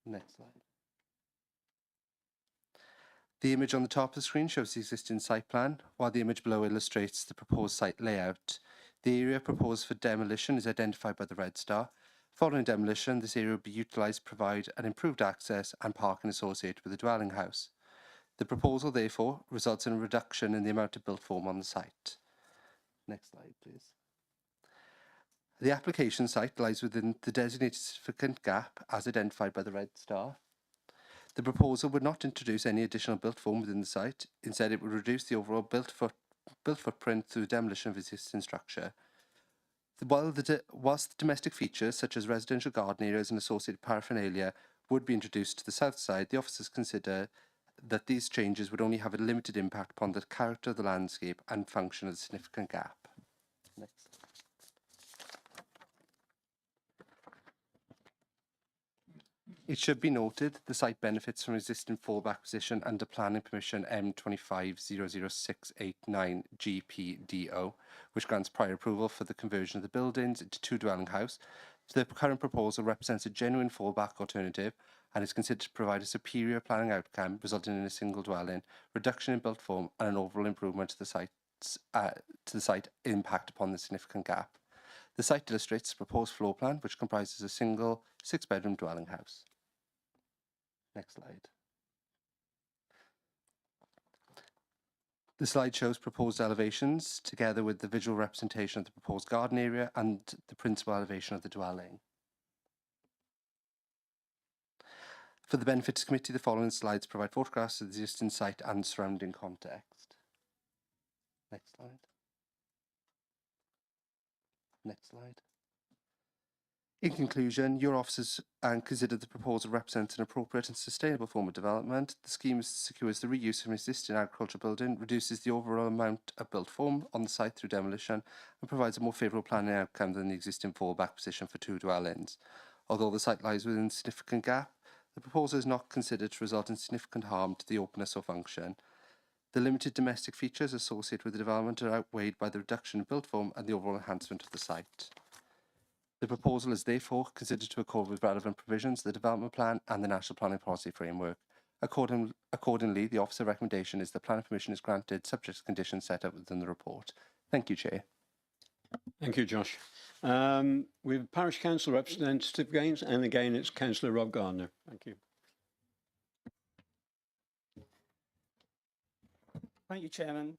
Next slide. The image on the top of the screen shows the existing site plan, while the image below illustrates the proposed site layout. The area proposed for demolition is identified by the red star. Following demolition, this area will be utilised to provide an improved access and parking associated with the dwelling house. The proposal, therefore, results in a reduction in the amount of built form on the site. Next slide, please. The application site lies within the designated significant gap as identified by the red star. The proposal would not introduce any additional built form within the site. Instead, it would reduce the overall built footprint through demolition of existing structure. Whilst the domestic features, such as residential garden areas and associated paraphernalia, would be introduced to the south side, the officers consider that these changes would only have a limited impact upon the character of the landscape and function of the significant gap. Next. It should be noted the site benefits from existing fallback position under planning permission M25000689 GPDO, which grants prior approval for the conversion of the buildings into two dwelling house. The current proposal represents a genuine fallback alternative and is considered to provide a superior planning outcome, resulting in a single dwelling, reduction in built form, and an overall improvement to the site impact upon the significant gap. The site illustrates the proposed floor plan, which comprises a single 6-bedroom dwelling house. Next slide. The slide shows proposed elevations, together with the visual representation of the proposed garden area and the principal elevation of the dwelling. For the benefit of the committee, the following slides provide photographs of the existing site and surrounding context. Next slide. Next slide. In conclusion, your officers consider the proposal represents an appropriate and sustainable form of development. The scheme secures the reuse of an existing agricultural building, reduces the overall amount of built form on the site through demolition, and provides a more favourable planning outcome than the existing fallback position for two dwellings. Although the site lies within a significant gap, the proposal is not considered to result in significant harm to the openness or function. The limited domestic features associated with the development are outweighed by the reduction in built form and the overall enhancement of the site. The proposal is therefore considered to accord with relevant provisions of the development plan and the National Planning Policy Framework. Accordingly, the officer recommendation is that planning permission is granted subject to conditions set out within the report. Thank you, Chair. Thank you, Josh. We have Parish Council representative again, and again it's Councillor Rob Gardner. Thank you. Thank you, Chairman.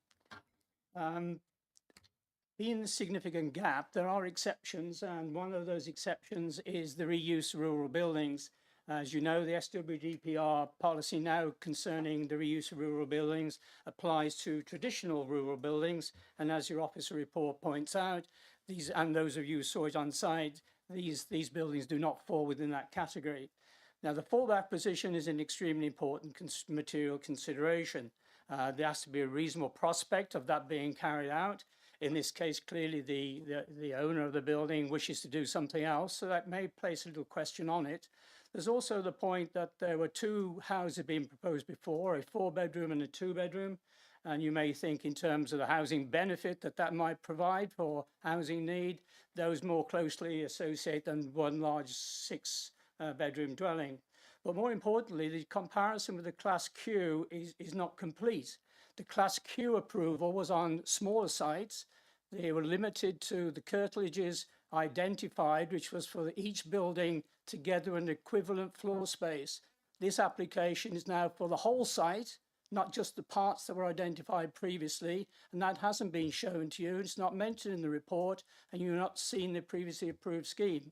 Being a significant gap, there are exceptions, and one of those exceptions is the reuse of rural buildings. As you know, the SWDPR policy now concerning the reuse of rural buildings applies to traditional rural buildings, and as your officer report points out, these, and those of you who saw it on site, these buildings do not fall within that category. Now, the fallback position is an extremely important material consideration. There has to be a reasonable prospect of that being carried out. In this case, clearly the owner of the building wishes to do something else, so that may place a little question on it. There's also the point that there were two houses being proposed before, a 4-bedroom and a 2-bedroom, and you may think in terms of the housing benefit that might provide for housing need, those more closely associate than one large 6-bedroom dwelling. But more importantly, the comparison with the Class Q is not complete. The Class Q approval was on smaller sites. They were limited to the curtilages identified, which was for each building together an equivalent floor space. This application is now for the whole site, not just the parts that were identified previously, and that hasn't been shown to you. It's not mentioned in the report, and you've not seen the previously approved scheme.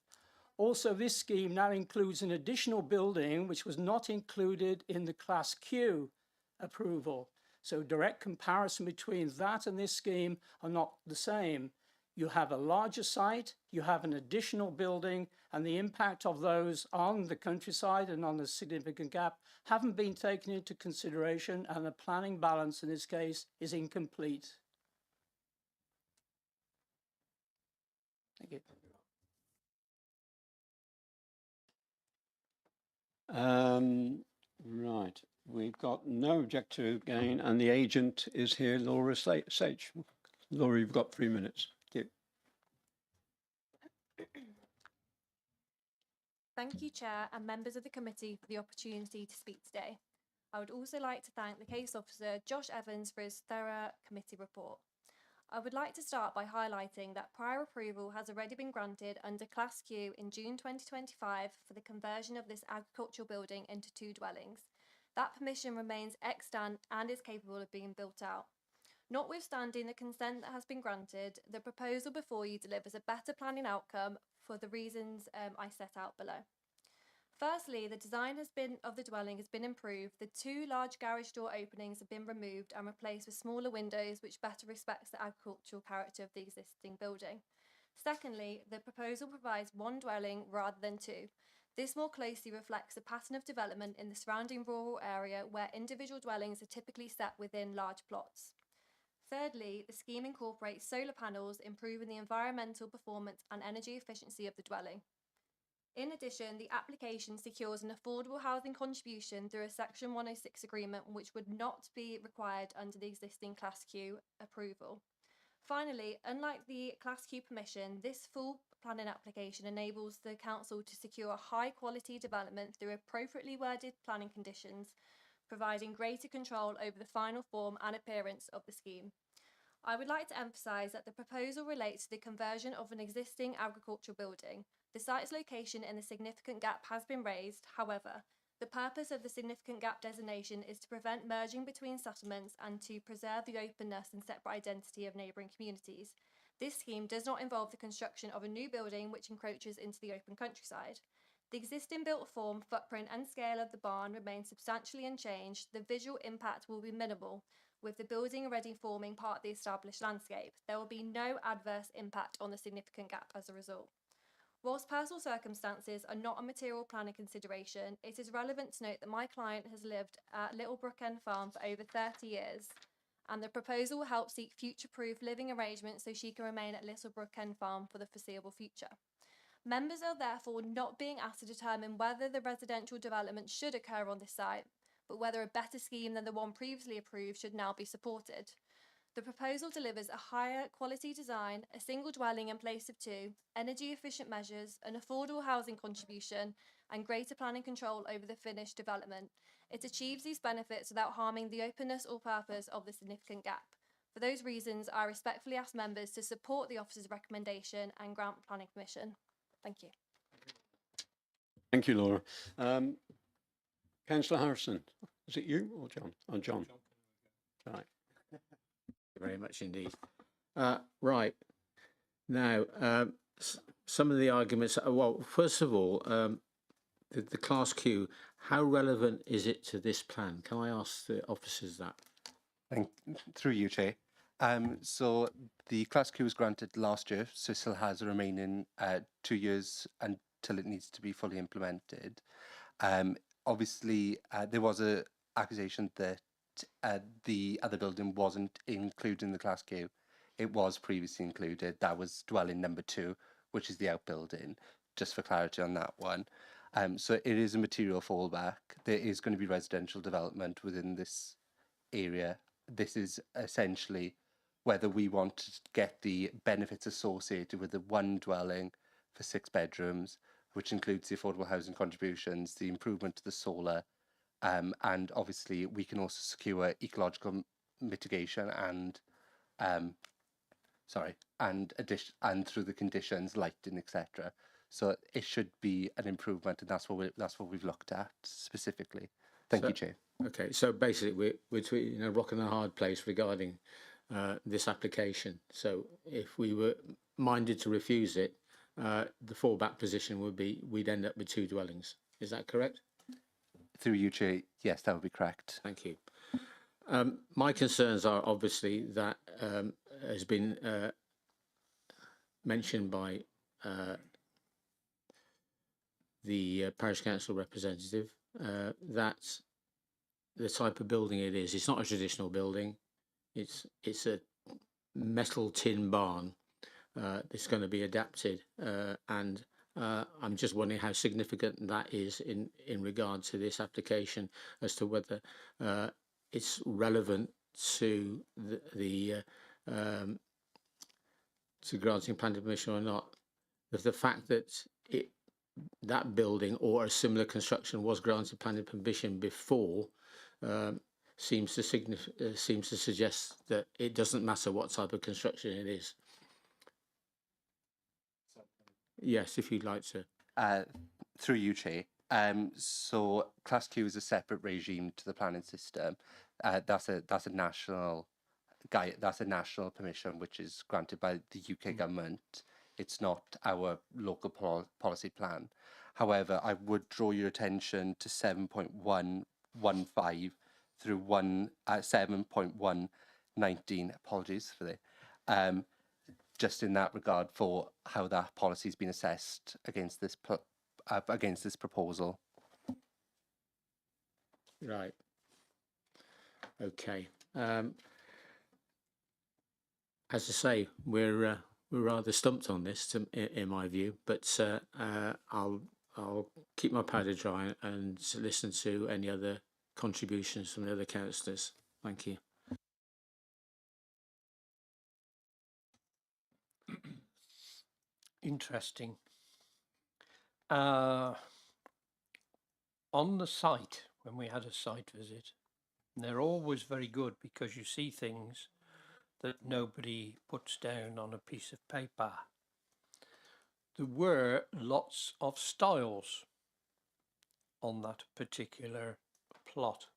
Also, this scheme now includes an additional building which was not included in the Class Q approval. So direct comparison between that and this scheme are not the same. You have a larger site, you have an additional building, and the impact of those on the countryside and on the significant gap haven't been taken into consideration, and the planning balance in this case is incomplete. Thank you. Right, we've got no objector again, and the agent is here, Laura Sage. Laura, you've got 3 minutes. Thank you. Thank you, Chair and members of the committee for the opportunity to speak today. I would also like to thank the case officer, Josh Evans, for his thorough committee report. I would like to start by highlighting that prior approval has already been granted under Class Q in June 2025 for the conversion of this agricultural building into 2 dwellings. That permission remains extant and is capable of being built out. Notwithstanding the consent that has been granted, the proposal before you delivers a better planning outcome for the reasons I set out below. Firstly, the design of the dwelling has been improved. The 2 large garage door openings have been removed and replaced with smaller windows, which better respects the agricultural character of the existing building. Secondly, the proposal provides 1 dwelling rather than 2. This more closely reflects the pattern of development in the surrounding rural area where individual dwellings are typically set within large plots. Thirdly, the scheme incorporates solar panels, improving the environmental performance and energy efficiency of the dwelling. In addition, the application secures an affordable housing contribution through a Section 106 agreement, which would not be required under the existing Class Q approval. Finally, unlike the Class Q permission, this full planning application enables the council to secure high quality development through appropriately worded planning conditions, providing greater control over the final form and appearance of the scheme. I would like to emphasise that the proposal relates to the conversion of an existing agricultural building. The site's location in the significant gap has been raised. However, the purpose of the significant gap designation is to prevent merging between settlements and to preserve the openness and separate identity of neighbouring communities. This scheme does not involve the construction of a new building which encroaches into the open countryside. The existing built form, footprint and scale of the barn remain substantially unchanged. The visual impact will be minimal, with the building already forming part of the established landscape. There will be no adverse impact on the significant gap as a result. Whilst personal circumstances are not a material planning consideration, it is relevant to note that my client has lived at Little Brook End Farm for over 30 years, and the proposal will help seek future-proof living arrangements so she can remain at Little Brook End Farm for the foreseeable future. Members are therefore not being asked to determine whether the residential development should occur on this site, but whether a better scheme than the one previously approved should now be supported. The proposal delivers a higher quality design, a single dwelling in place of 2, energy efficient measures, an affordable housing contribution, and greater planning control over the finished development. It achieves these benefits without harming the openness or purpose of the significant gap. For those reasons, I respectfully ask members to support the officer's recommendation and grant planning permission. Thank you. Thank you, Laura. Councillor Harrison, is it you or John? Oh, John. Right. Very much indeed. Right. Now, some of the arguments, well, first of all, the Class Q, how relevant is it to this plan? Can I ask the officers that? Through you, Chair. So the Class Q was granted last year, so it still has a remaining 2 years until it needs to be fully implemented. Obviously, there was an accusation that the other building wasn't included in the Class Q. It was previously included. That was dwelling number 2, which is the outbuilding, just for clarity on that one. So it is a material fallback. There is going to be residential development within this area. This is essentially whether we want to get the benefits associated with the 1 dwelling for 6 bedrooms, which includes the affordable housing contributions, the improvement to the solar, and obviously we can also secure ecological mitigation and and through the conditions, lighting, etc. So it should be an improvement, and that's what we've looked at specifically. Thank So- you, Chair. Okay, so basically we're between a rock and a hard place regarding this application. So if we were minded to refuse it, the fallback position would be we'd end up with 2 dwellings. Is that correct? Through you, Chair, yes, that would be correct. Thank you. My concerns are obviously that has been mentioned by the parish council representative that the type of building it is. It's not a traditional building. It's a metal tin barn that's going to be adapted, and I'm just wondering how significant that is in regard to this application, as to whether it's relevant to to granting planning permission or not. The fact that that building or a similar construction was granted planning permission before seems to suggest that it doesn't matter what type of construction it is. Yes, if you'd like to. Through you, Chair. So Class Q is a separate regime to the planning system. That's a national permission which is granted by the UK government. It's not our local policy plan. However, I would draw your attention to 7.115 through 7.119. Apologies for that. Just in that regard, for how that policy has been assessed against this proposal. Right. Okay. As I say, we're rather stumped on this, in my view. But I'll keep my powder dry and listen to any other contributions from the other councillors. Thank you. Interesting. On the site, when we had a site visit, they're always very good because you see things that nobody puts down on a piece of paper. There were lots of styles on that particular plot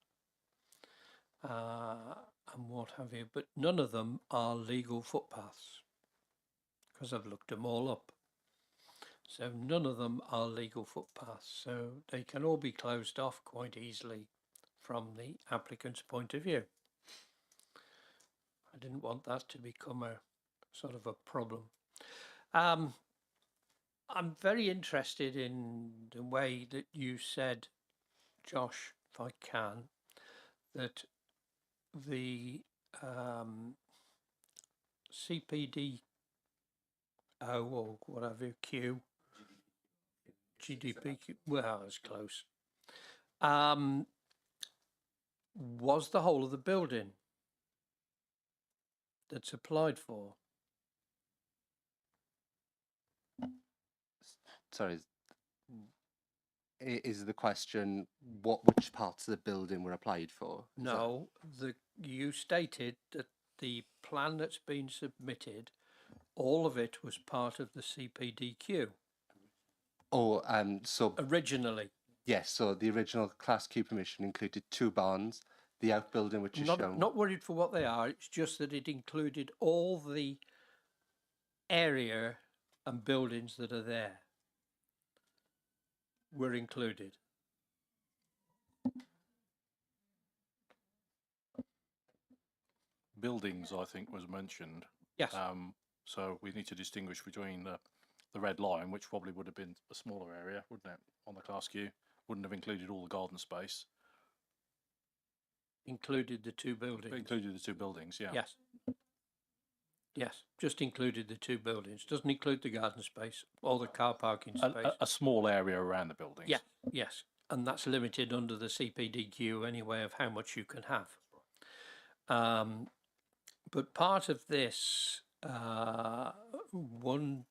and what have you, but none of them are legal footpaths, because I've looked them all up. So none of them are legal footpaths, so they can all be closed off quite easily from the applicant's point of view. I didn't want that to become a sort of a problem. I'm very interested in the way that you said, Josh, if I can, that the CPD or whatever Q, GDPQ, well, it's close, was the whole of the building that's applied for. Sorry, is the question which parts of the building were applied for? No, you stated that the plan that's been submitted, all of it was part of the CPDQ. Oh, so originally. Yes, so the original Class Q permission included 2 barns, the outbuilding which is shown. Not worried for what they are, it's just that it included all the area and buildings that are there were included. Buildings, I think, was mentioned. Yes. So we need to distinguish between the red line, which probably would have been a smaller area, wouldn't it, on the Class Q? Wouldn't have included all the garden space. Included the 2 buildings. Included the 2 buildings, yeah. Yes. Yes, just included the 2 buildings. Doesn't include the garden space or the car parking space. A small area around the buildings. Yeah, yes. And that's limited under the CPDQ anyway of how much you can have. But part of this, one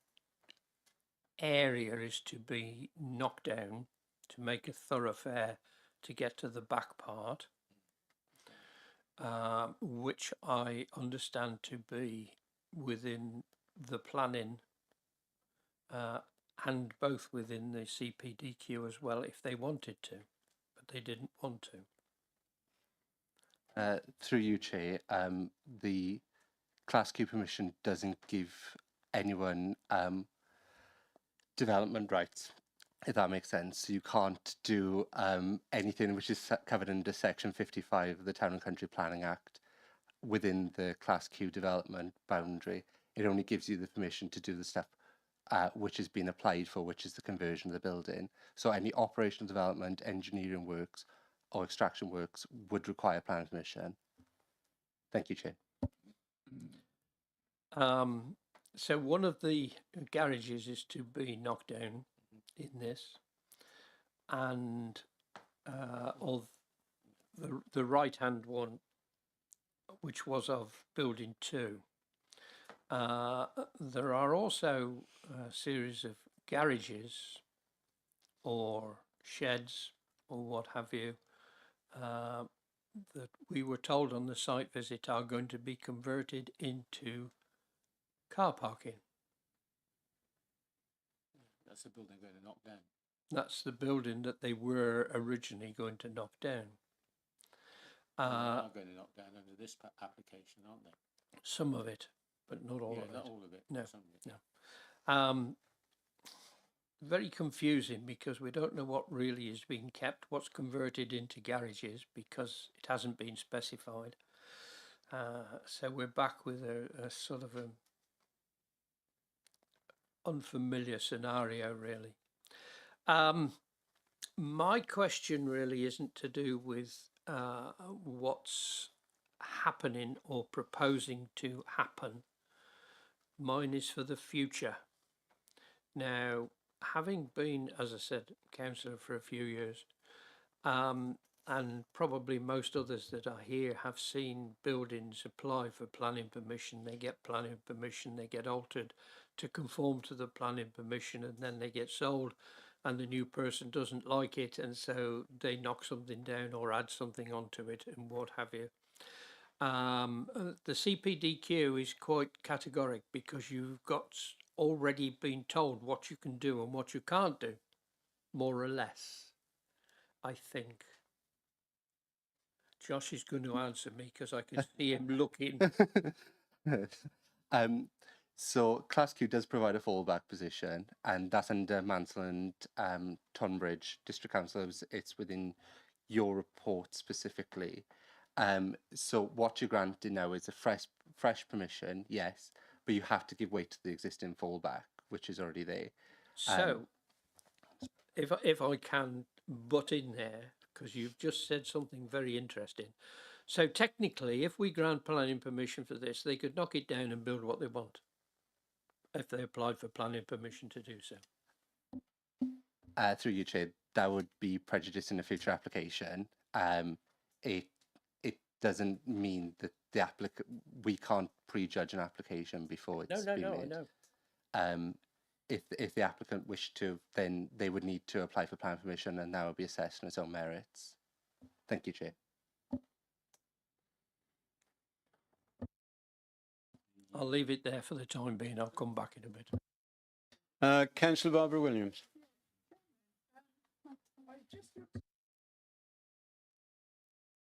area is to be knocked down to make a thoroughfare to get to the back part, which I understand to be within the planning and both within the CPDQ as well if they wanted to, but they didn't want to. Through you, Chair, the Class Q permission doesn't give anyone development rights, if that makes sense. So you can't do anything which is covered under Section 55 of the Town and Country Planning Act within the Class Q development boundary. It only gives you the permission to do the stuff which has been applied for, which is the conversion of the building. So any operational development, engineering works or extraction works would require planning permission. Thank you, Chair. So one of the garages is to be knocked down in this, and of the right-hand one, which was of building 2. There are also a series of garages or sheds or what have you that we were told on the site visit are going to be converted into car parking. That's the building going to knock down. That's the building that they were originally going to knock down. They are going to knock down under this application, aren't they? Some of it, but not all of it. Not all of it. No, some of it. no. Very confusing because we don't know what really is being kept, what's converted into garages, because it hasn't been specified. So we're back with a sort of a unfamiliar scenario, really. My question really isn't to do with what's happening or proposing to happen. Mine is for the future. Now, having been, as I said, councillor for a few years, and probably most others that are here have seen buildings apply for planning permission, they get planning permission, they get altered to conform to the planning permission, and then they get sold and the new person doesn't like it, and so they knock something down or add something onto it and what have you. The CPDQ is quite categoric because you've got already been told what you can do and what you can't do, more or less, I think. Josh is going to answer me because I can see him looking. So Class Q does provide a fallback position, and that's under Mansell and Tonbridge District Council. It's within your report specifically. So what you're granting now is a fresh permission, yes, but you have to give way to the existing fallback, which is already there. So, if I can butt in there, because you've just said something very interesting. So technically, if we grant planning permission for this, they could knock it down and build what they want, if they applied for planning permission to do so. Through you, Chair, that would be prejudicing a future application. It doesn't mean that the we can't prejudge an application before it's been made. I know. If the applicant wished to, then they would need to apply for planning permission, and that would be assessed on its own merits. Thank you, Chair. I'll leave it there for the time being. I'll come back in a bit. Councillor Barbara Williams.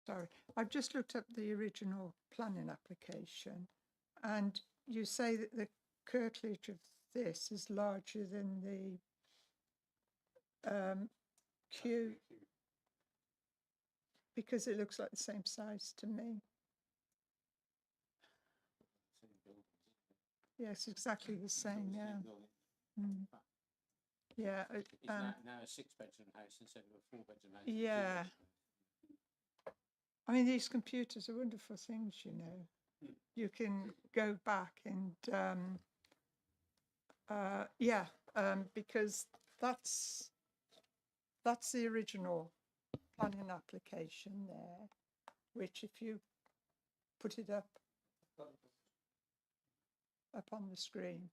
Sorry, I've just looked up the original planning application, and you say that the curtilage of this is larger than the Q, because it looks like the same size to me. Yes, exactly the same, yeah. Yeah. It's now a 6-bedroom house instead of a 4-bedroom house. Yeah. I mean, these computers are wonderful things, you know. You can go back and, because that's the original planning application there, which if you put it up on the screen.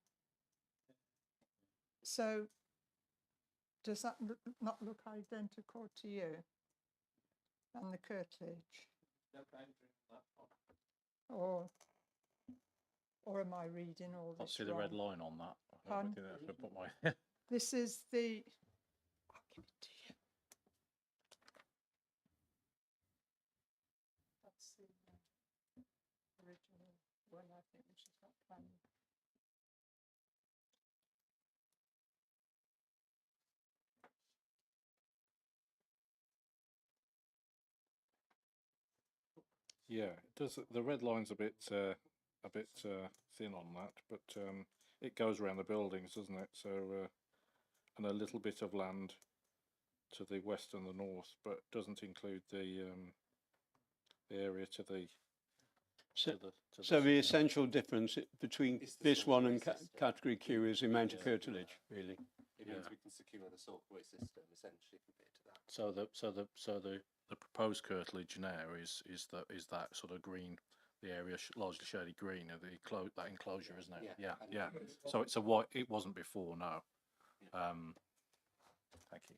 So does that not look identical to you and the curtilage? Or am I reading all I this see the red wrong? line on that. Pardon? I think I should put my This is the. I'll give it to you. That's the original one, I think, which is not planning. Yeah, it does. The red line's a bit thin on that, but it goes around the buildings, doesn't it? So and a little bit of land to the west and the north, but doesn't include the area to the. So the essential difference between this one and category Q is the amount of curtilage, really. It means we can secure the saltway system essentially compared to that. So the proposed curtilage now is that sort of green, the area largely shaded green of that enclosure, isn't it? Yeah. So it's a white. It wasn't before. No. Thank you.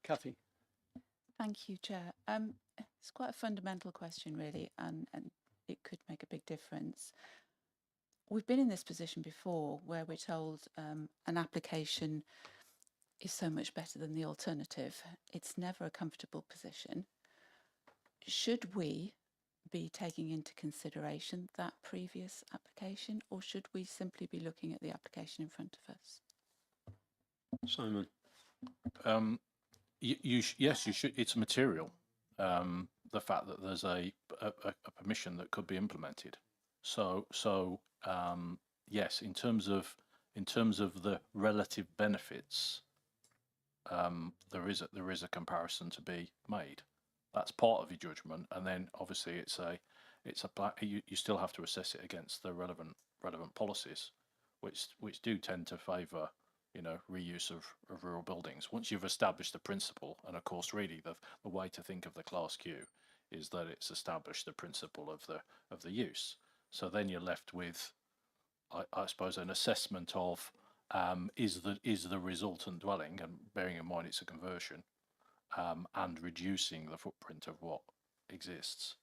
Kathy. Thank you, Chair. It's quite a fundamental question, really, and it could make a big difference. We've been in this position before where we're told an application is so much better than the alternative. It's never a comfortable position. Should we be taking into consideration that previous application, or should we simply be looking at the application in front of us? Simon. Yes, you should. It's material. The fact that there's a permission that could be implemented. So yes, in terms of the relative benefits, there is a comparison to be made. That's part of your judgment, and then obviously you still have to assess it against the relevant policies, which do tend to favour reuse of rural buildings. Once you've established the principle, and of course really the way to think of the Class Q is that it's established the principle of the use. So then you're left with, I suppose, an assessment of is the resultant dwelling, and bearing in mind it's a conversion, and reducing the footprint of what exists,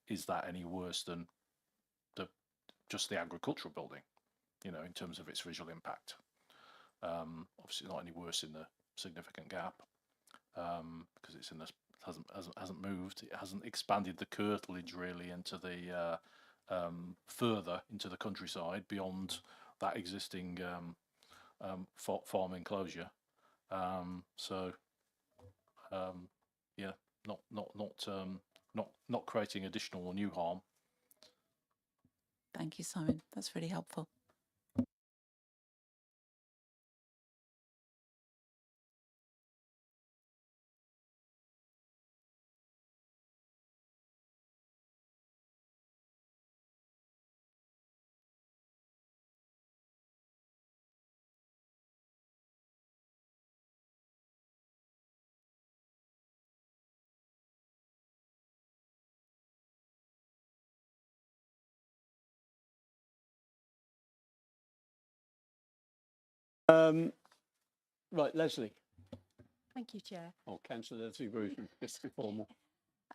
is that any worse than just the agricultural building, in terms of its visual impact? Obviously not any worse in the significant gap, because it's in this hasn't moved. It hasn't expanded the curtilage really into the further into the countryside beyond that existing farm enclosure. Yeah, not creating additional or new harm. Thank you, Simon. That's really helpful. Right, Leslie. Thank you, Chair. Oh, Councillor Leslie Bruton, just formal.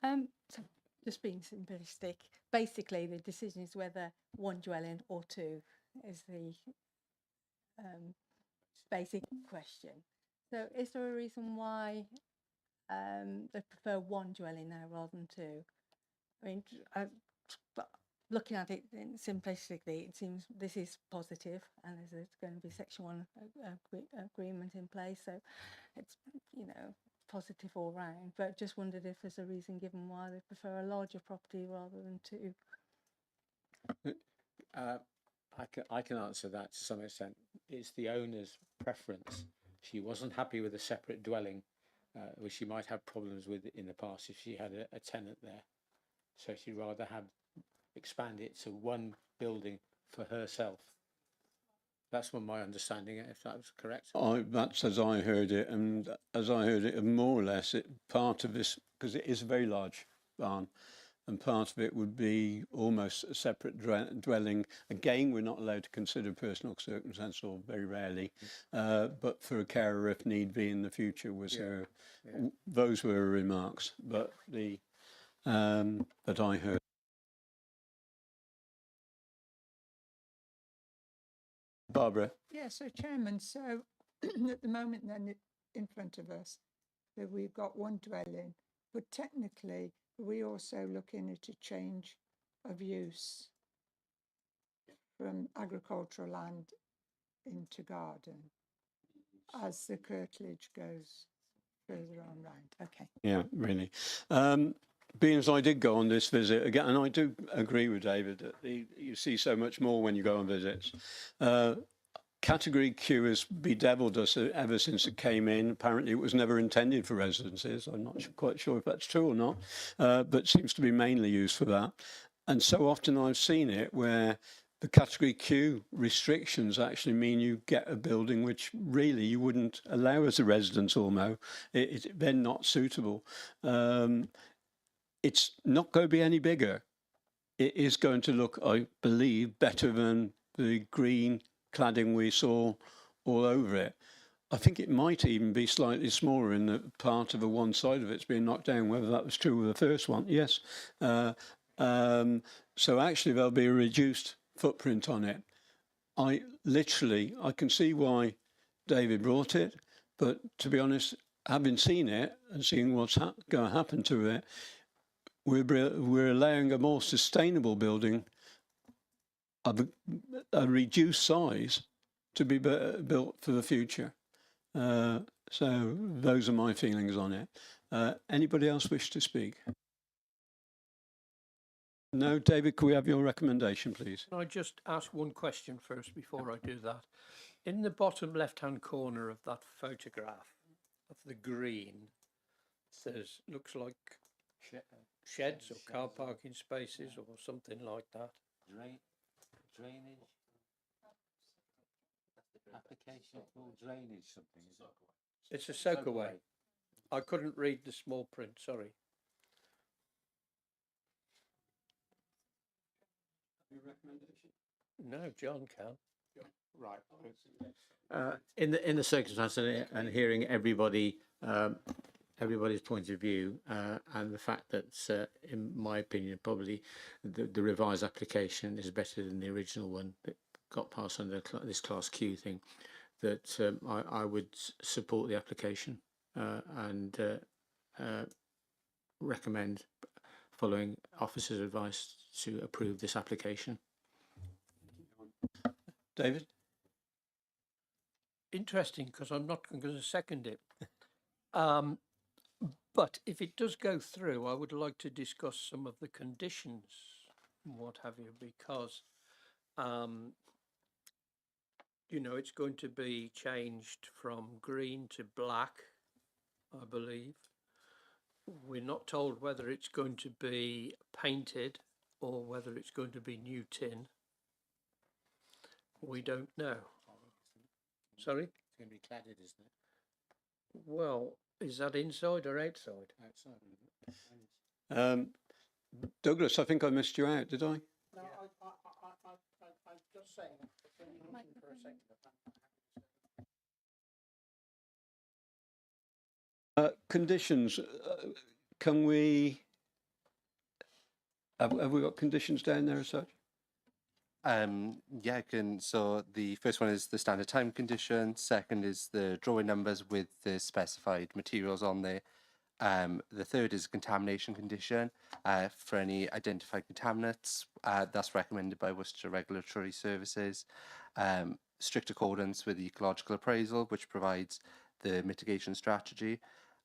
So just being simplistic, basically the decision is whether one dwelling or two is the basic question. So is there a reason why they prefer one dwelling now rather than two? I mean, but looking at it simplistically, it seems this is positive, and there's going to be Section 1 agreement in place, so it's positive all round. But just wondered if there's a reason given why they prefer a larger property rather than two. I can answer that to some extent. It's the owner's preference. She wasn't happy with a separate dwelling, which she might have problems with in the past if she had a tenant there. So she'd rather expand it to one building for herself. That's what my understanding, if that was correct. That's as I heard it, and as I heard it, more or less, part of this, because it is a very large barn, and part of it would be almost a separate dwelling. Again, we're not allowed to consider personal circumstance, or very rarely, but for a carer if need be in the future was her. Yeah. Those were her remarks, but that I heard. Barbara. Yeah, so Chairman, so at the moment then in front of us, that we've got one dwelling, but technically we also looking at a change of use from agricultural land into garden as the curtilage goes further on round. Okay. Yeah, really. Being as I did go on this visit again, and I do agree with David that you see so much more when you go on visits. Category Q has bedeviled us ever since it came in. Apparently, it was never intended for residences. I'm not quite sure if that's true or not, but seems to be mainly used for that. And so often I've seen it where the Category Q restrictions actually mean you get a building which really you wouldn't allow as a residence almost. It's then not suitable. It's not going to be any bigger. It is going to look, I believe, better than the green cladding we saw all over it. I think it might even be slightly smaller in the part of the one side of it's being knocked down, whether that was true with the first one. Yes. So actually there'll be a reduced footprint on it. I can see why David brought it, but to be honest, having seen it and seeing what's going to happen to it, we're allowing a more sustainable building of a reduced size to be built for the future. So those are my feelings on it. Anybody else wish to speak? No, David, could we have your recommendation, please? Can I just ask one question first before I do that? In the bottom left-hand corner of that photograph of the green, says, looks like sheds or car parking spaces or something like that. Drainage. Application called drainage something, is it? It's a soakaway. I couldn't read the small print, sorry. Your recommendation? No, John can. Right. In the circumstance and hearing everybody's point of view, and the fact that, in my opinion, probably the revised application is better than the original one that got passed under this Class Q thing, that I would support the application and recommend, following officer's advice, to approve this application. David? Interesting, because I'm not going to second it. But if it does go through, I would like to discuss some of the conditions and what have you, because, you know, it's going to be changed from green to black, I believe. We're not told whether it's going to be painted or whether it's going to be new tin. We don't know. Sorry? It's going to be cladded, isn't it? Well, is that inside or outside? Outside. Douglas, I think I missed you out, did I? No, I'm just saying. For a second. Conditions. Can we? Have we got conditions down there as such? Yeah, so the first one is the standard time condition. Second is the drawing numbers with the specified materials on there. The third is contamination condition for any identified contaminants. That's recommended by Worcester Regulatory Services. Strict accordance with the ecological appraisal, which provides the mitigation strategy.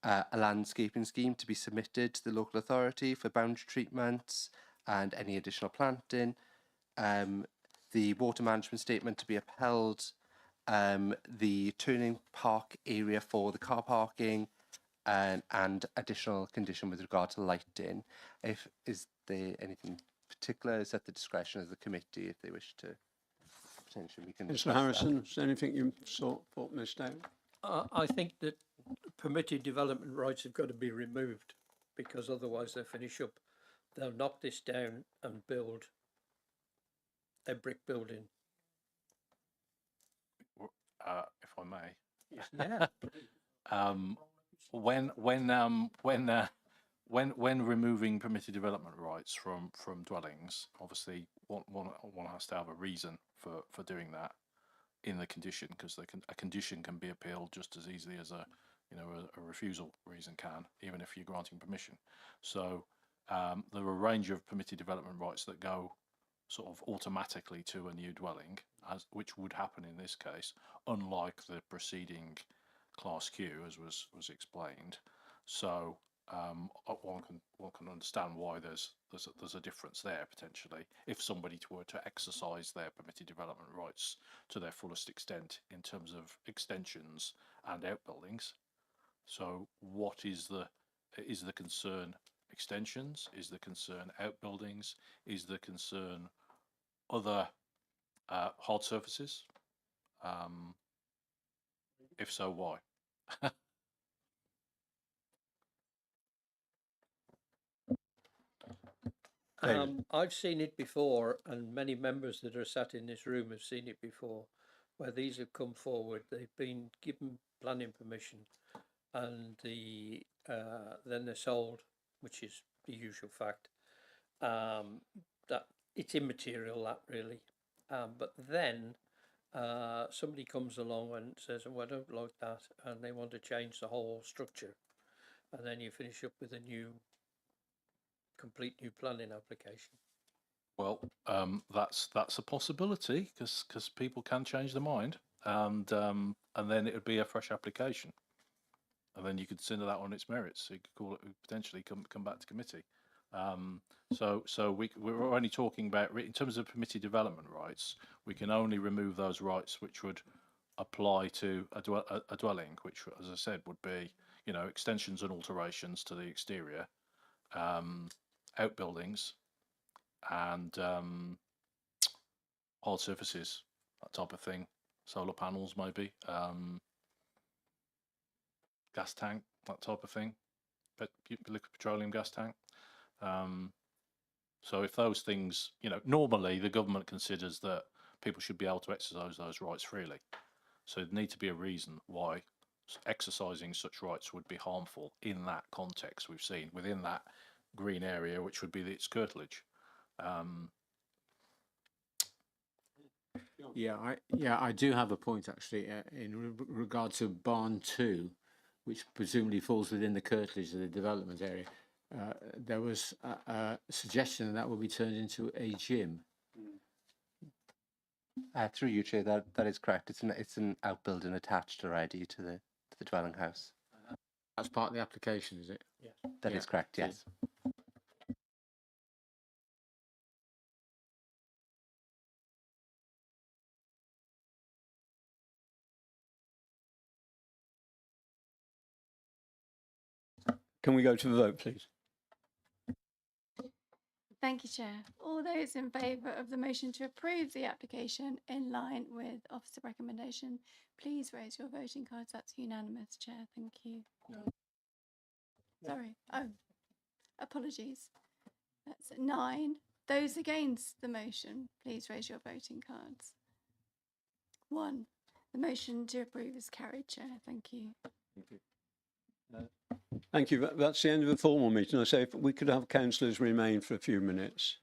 A landscaping scheme to be submitted to the local authority for boundary treatments and any additional planting. The water management statement to be upheld, the turning park area for the car parking, and additional condition with regard to lighting. Is there anything particular? Is at the discretion of the committee if they wish to potentially we can. Mr. Harrison, is there anything you thought missed out? I think that permitted development rights have got to be removed, because otherwise they'll finish up. They'll knock this down and build a brick building. If I may. Yeah. When removing permitted development rights from dwellings, obviously one has to have a reason for doing that. in the condition, because a condition can be appealed just as easily as a refusal reason can, even if you're granting permission. So there are a range of permitted development rights that go sort of automatically to a new dwelling, which would happen in this case, unlike the preceding Class Q, as was explained. So one can understand why there's a difference there potentially if somebody were to exercise their permitted development rights to their fullest extent in terms of extensions and outbuildings. So what is the concern? Extensions? Is the concern outbuildings? Is the concern other hard surfaces? If so, why? I've seen it before, and many members that are sat in this room have seen it before, where these have come forward. They've been given planning permission, and then they're sold, which is the usual fact. That it's immaterial, that really. But then somebody comes along and says, "Oh, I don't like that," and they want to change the whole structure, and then you finish up with a complete new planning application. Well, that's a possibility, because people can change their mind, and then it would be a fresh application, and then you could consider that on its merits. So you could call it potentially come back to committee. So we're only talking about, in terms of permitted development rights, we can only remove those rights which would apply to a dwelling, which, as I said, would be extensions and alterations to the exterior, outbuildings, and hard surfaces, that type of thing. Solar panels, maybe, gas tank, that type of thing, liquid petroleum gas tank. So if those things, normally the government considers that people should be able to exercise those rights freely. So there'd need to be a reason why exercising such rights would be harmful in that context we've seen within that green area, which would be its curtilage. I do have a point actually in regard to Barn 2, which presumably falls within the curtilage of the development area. There was a suggestion that would be turned into a gym. Through you, Chair, that is correct. It's an outbuilding attached already to the dwelling house. That's part of the application, is it? Yes. That is correct, yes. Can we go to the vote, please? Thank you, Chair. All those in favour of the motion to approve the application in line with officer recommendation, please raise your voting cards. That's unanimous, Chair. Thank you. Sorry. Oh, apologies. That's 9. Those against the motion, please raise your voting cards. 1. The motion to approve is carried, Chair. Thank you. Thank you. Thank you. That's the end of the formal meeting. I say if we could have councillors remain for a few minutes.